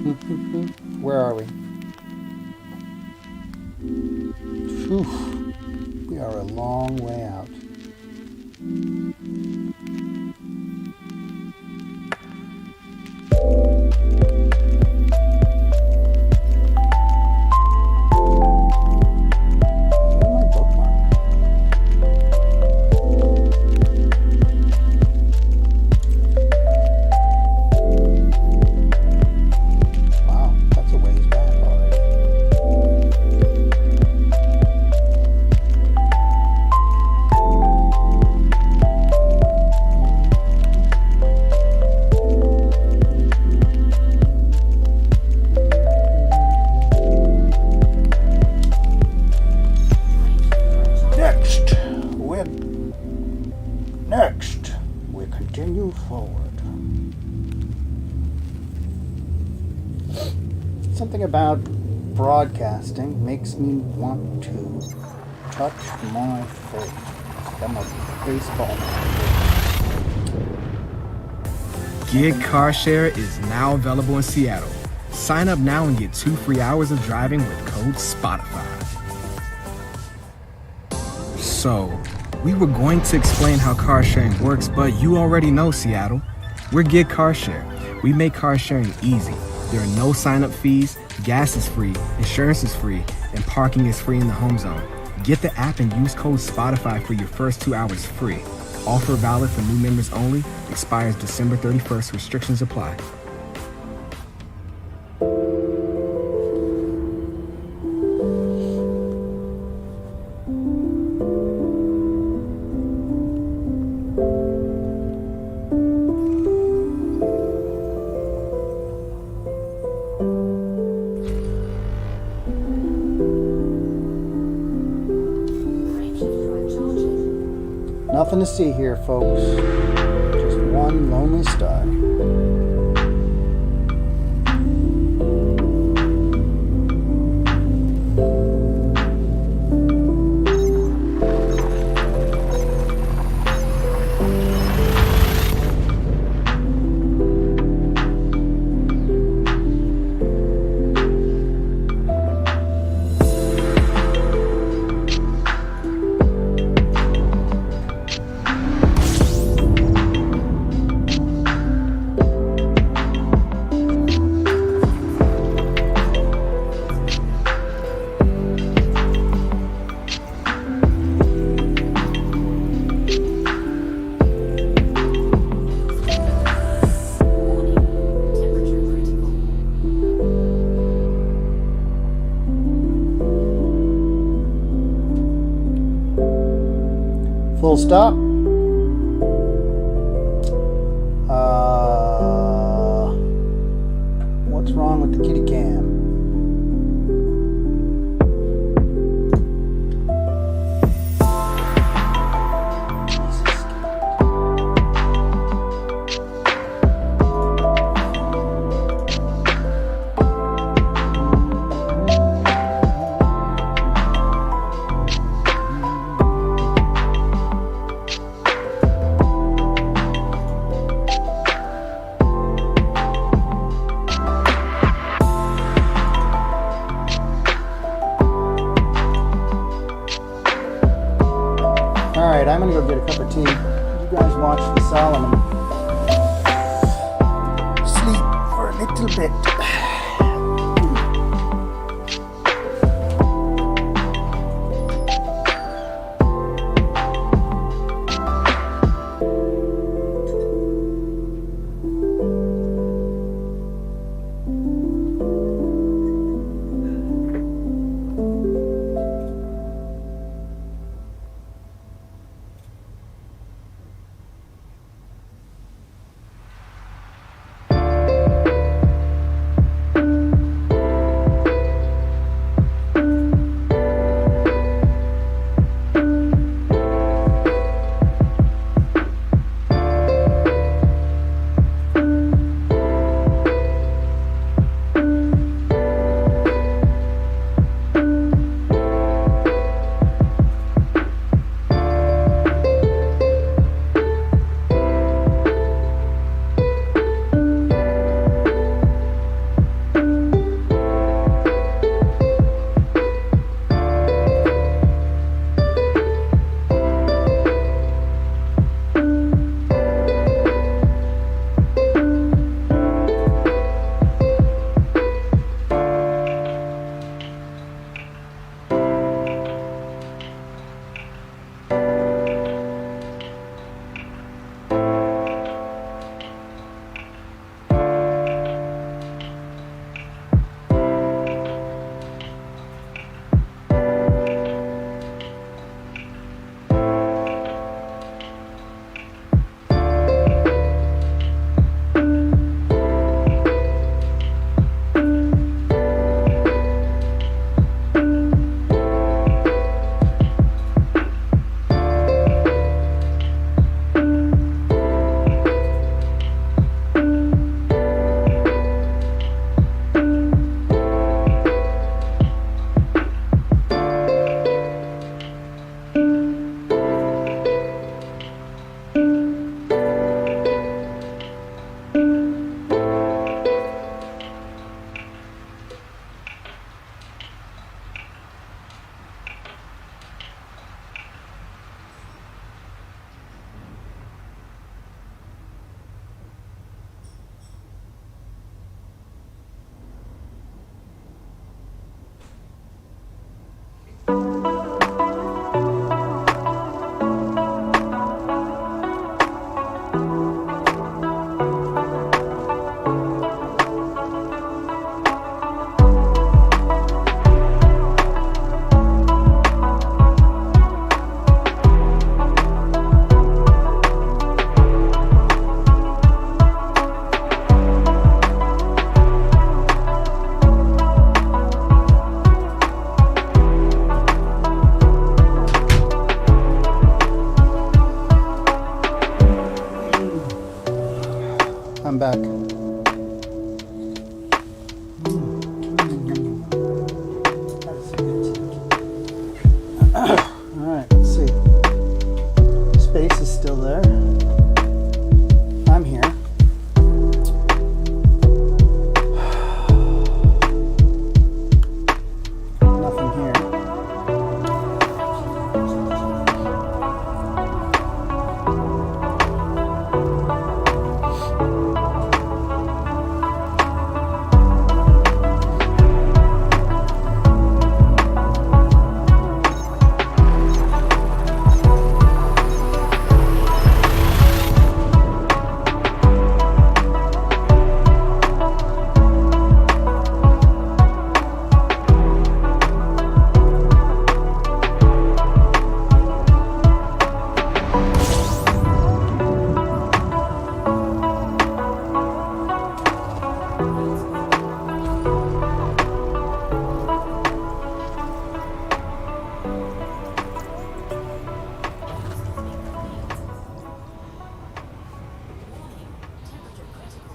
Where are we? Phew. We are a long way out. Where's my bookmark? Wow, that's a ways back already. Next, we continue forward. Something about broadcasting makes me want to touch my face. I'm a baseball manager. Gig Car Share is now available in Seattle. Sign up now and get 2 free hours of driving with code SPOTIFY. So, we were going to explain how car sharing works, but you already know, Seattle. We're Gig Car Share. We make car sharing easy. There are no sign-up fees, gas is free, insurance is free, and parking is free in the home zone. Get the app and use code SPOTIFY for your first 2 hours free. Offer valid for new members only. Expires December 31st. Restrictions apply. Range of drive charging. Nothing to see here, folks. Just one lonely star. Warning, temperature critical. Full stop. What's wrong with the kitty cam? Jesus. All right, I'm gonna go get a cup of tea. You guys watch the cell. I'm gonna sleep for a little bit. I'm back. Alright, let's see. Space is still there. I'm here. Nothing here. Temperature critical.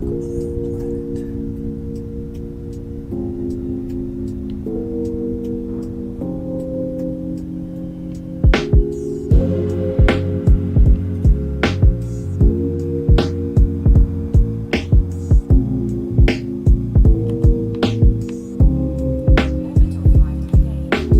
blue planet. Orbital flight engaged.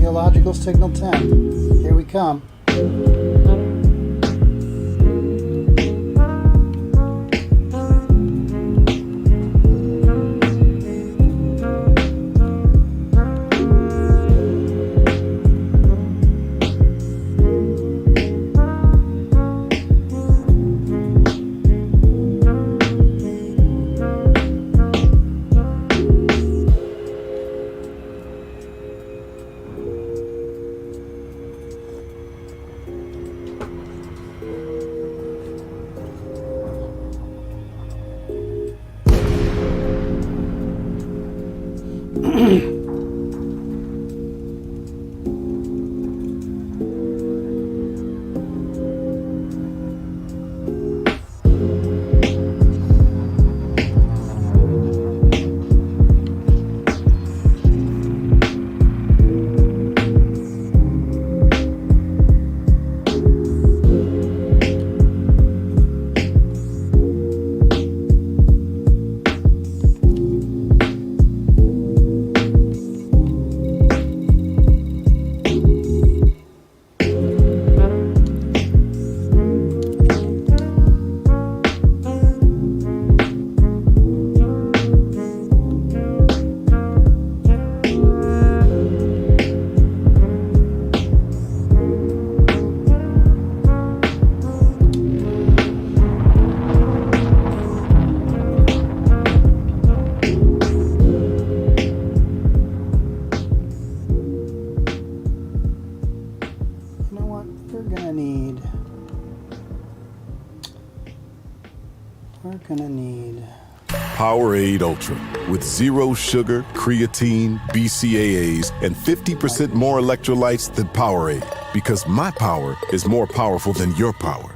Geological signal 10. Here we come. You know what? We're gonna need Powerade Ultra with zero sugar, creatine, BCAAs, and 50% more electrolytes than Powerade. Because my power is more powerful than your power.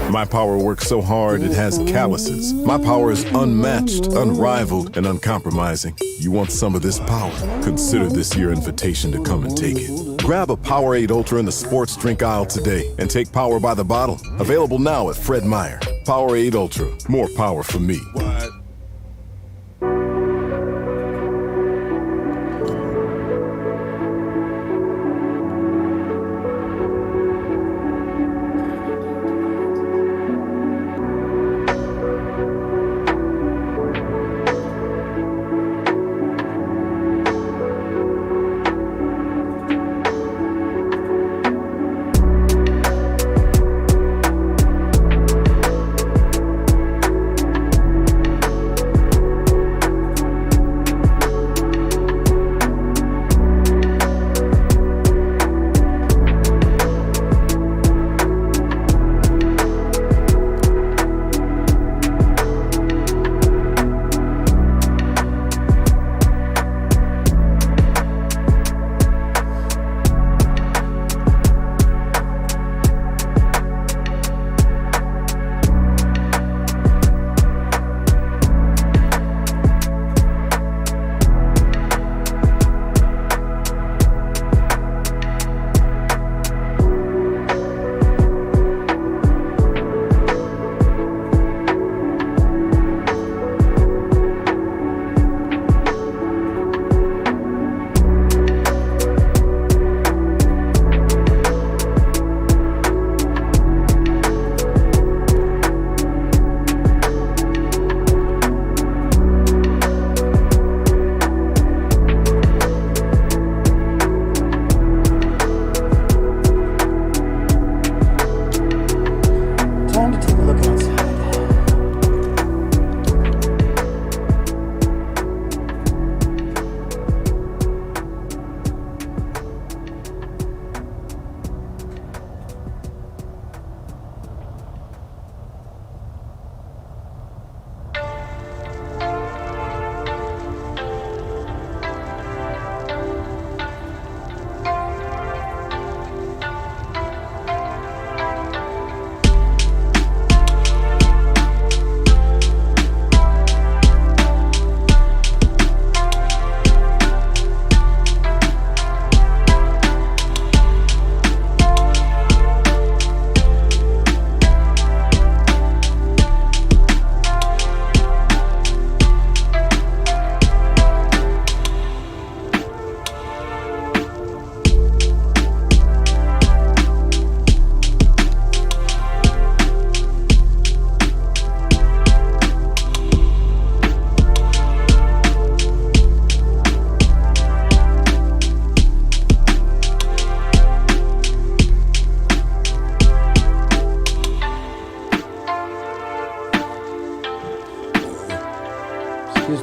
My power works so hard it has calluses. My power is unmatched, unrivaled, and uncompromising. You want some of this power? Consider this your invitation to come and take it. Grab a Powerade Ultra in the sports drink aisle today and take power by the bottle. Available now at Fred Meyer. Powerade Ultra. More power for me.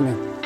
me.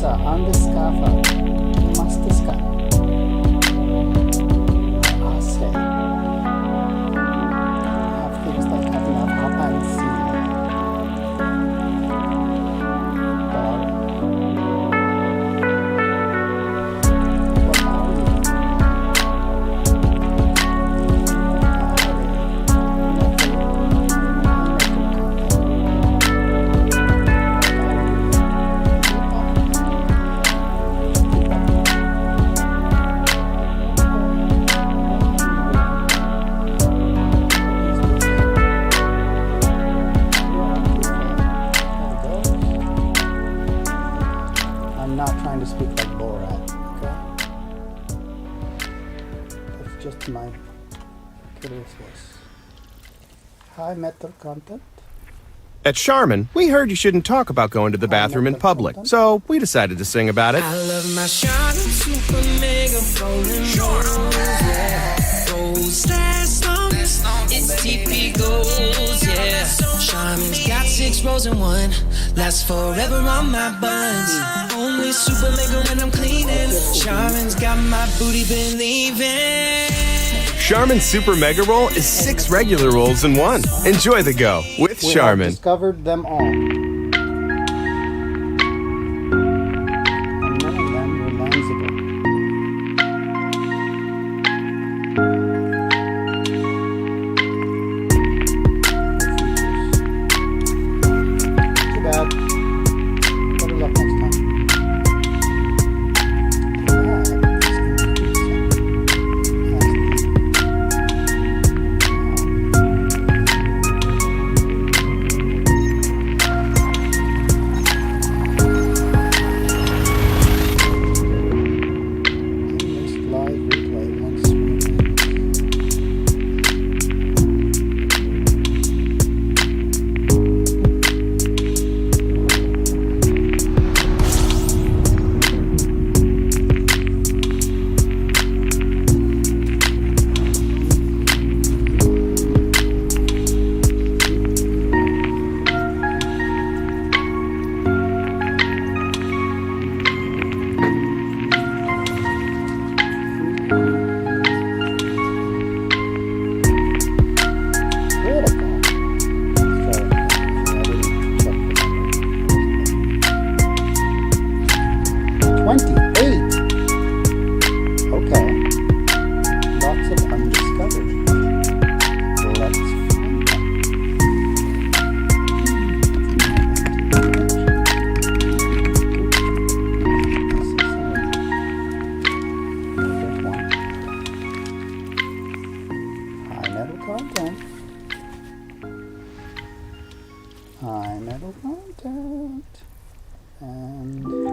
casa, andeskafa, mastiska. Ase. Have things like having a Abendseele. What are you? I'm not trying to speak like Borat, okay? That's just my curiousness. Hi, Metal Content. At Charmin, we heard you shouldn't talk about going to the bathroom in public, so we decided to sing about it. I love my Charmin Super Mega Rolling Rolls, yeah. Rolls last long, it's TP goals, yeah. Charmin's got 6 rolls in one, lasts forever on my buns. Only Super Mega when I'm cleaning. Charmin's got my booty believing. Charmin Super Mega Roll is 6 regular rolls in one. Enjoy the go with We have Charmin. discovered them all. And none of them were manageable. Too bad. Better luck next time. Live replay once. High metal content. And a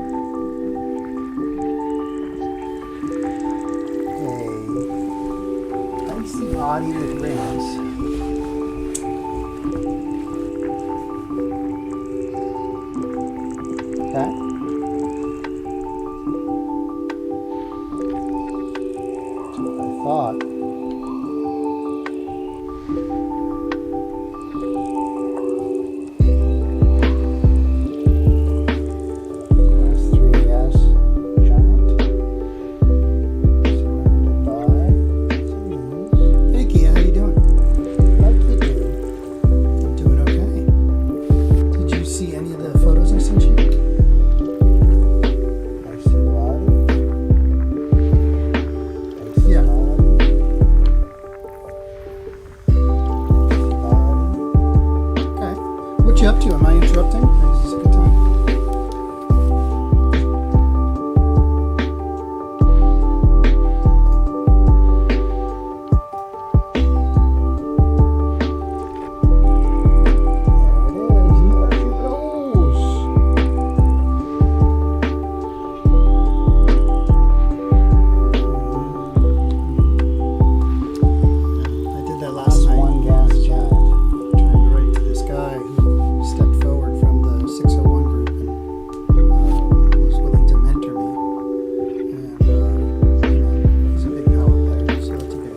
icy body with rings. Okay. That's what I thought. What you up to? Am I interrupting? Is this a good time?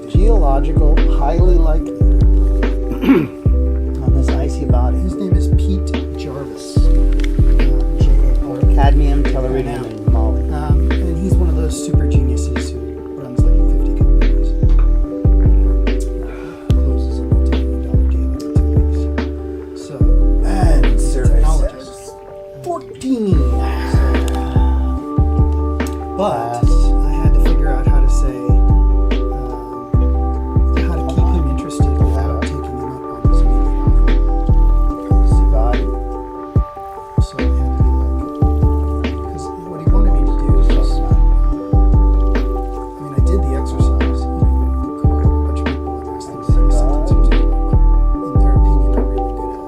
Geological, highly likely on this icy body. His name is Pete Jarvis, or cadmium Teleridium and Molly. And he's one of those super geniuses who runs like 50 companies. Closes a multi-million-dollar deal every 2 weeks. So, And Sir technologist. 14. But I had to figure out how to say, how to keep him interested without taking him up on his media offer. Zivadi. So I had to be like, because what he wanted me to do is just, I mean, I did the exercise. You call a bunch of people and ask them to say a sentence or two about what, in their opinion, they're really good at.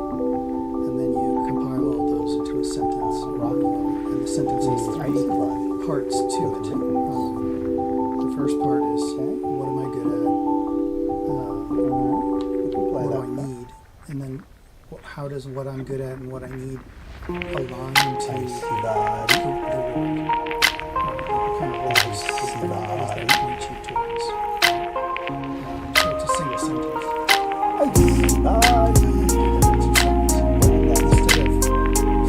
And then you compile all those into a sentence. And the sentence has 3 parts to it. The first part is, what am I good at? What do I need? And then how does what I'm good at and what I need align to the work? Kind of always point you towards. So it's a single sentence. Instead of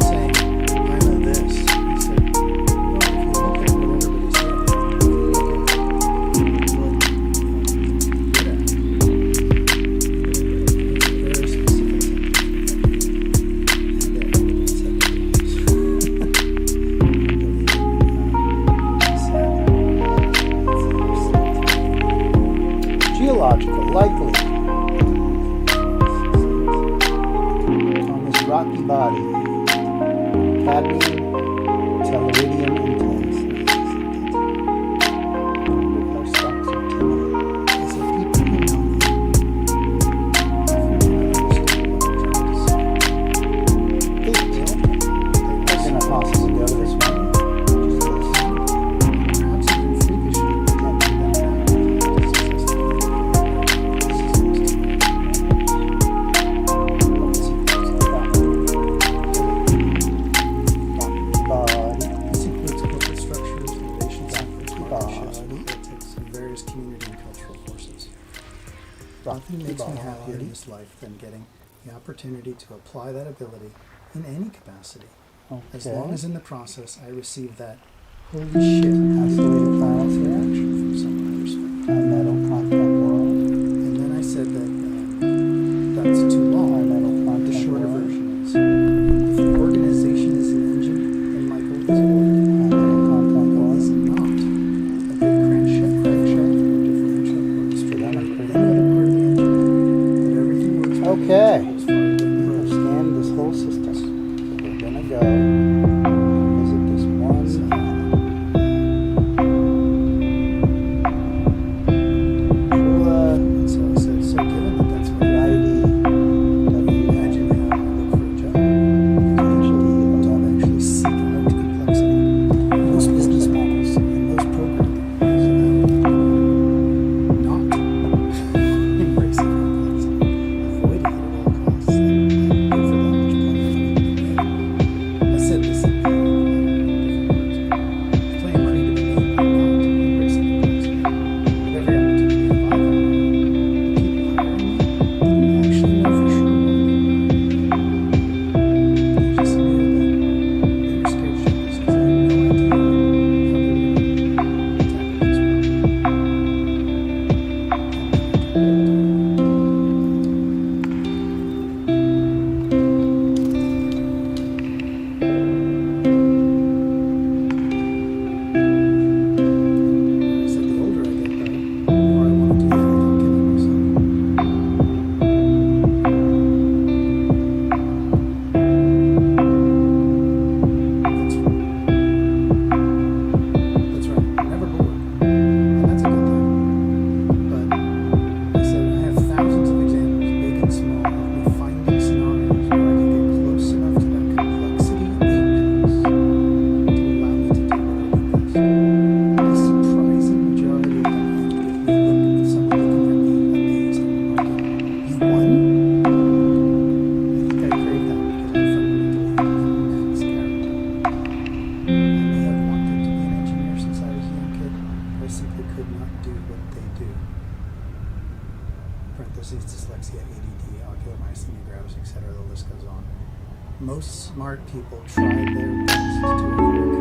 saying, I know this, he said, well, if you look at what everybody said, if you look at what you're good at, very specific Geological, likely. On this rocky body, cadmium, telluridium, and tungsten. Our stocks are timid. As the people who know me, often do not understand what I'm trying to say. We're gonna possibly go to this one. Perhaps even freakishly pretend to them now. This includes corporate structures, relations, efforts, partnerships, politics, and various community and cultural forces. Nothing makes me happier in this life than getting the opportunity to apply that ability in any capacity. As long as in the process I receive that holy shit Absolute violence reaction. from someone I respect. Metal contact world. And then I said that that's too long. The shorter version is, if the organization is an engine, then Michael is order. Michael is not a big crankshaft or differential or straight any other part of the engine. That everything works well Okay. as far as the Understand this whole system. So we're gonna go visit this one. And so I said, so given that that's what I imagine how I look for a job, because usually I don't actually seek out complexity. Most business models and most programming is about not embracing complexity, avoiding it at all costs, and good for that much plenty of money to be made. I said this in different words. Plenty of money to be made by not embracing complexity. Whatever opportunity I have, the people hiring me didn't actually know for sure what I mean. They just knew that they were scared shitless because I had no idea how they were going to tackle this problem. I said the older I get, the more I want to do that without killing myself. That's right. That's right. I'm never bored. And that's a good thing. But I said I have thousands of examples, big and small, of me finding scenarios where I can get close enough to that complexity apex to allow me to do what I do best. The surprising majority of them end with me with someone looking at me amazed and remarking, "You won?" I think I crave that because I'm fundamentally an immense character. I may have wanted to be an engineer since I was a young kid, but I simply could not do what they do. Parentheses, dyslexia, ADD, ocular myasthenia gravis, etc. The list goes on. Most smart people try their best to avoid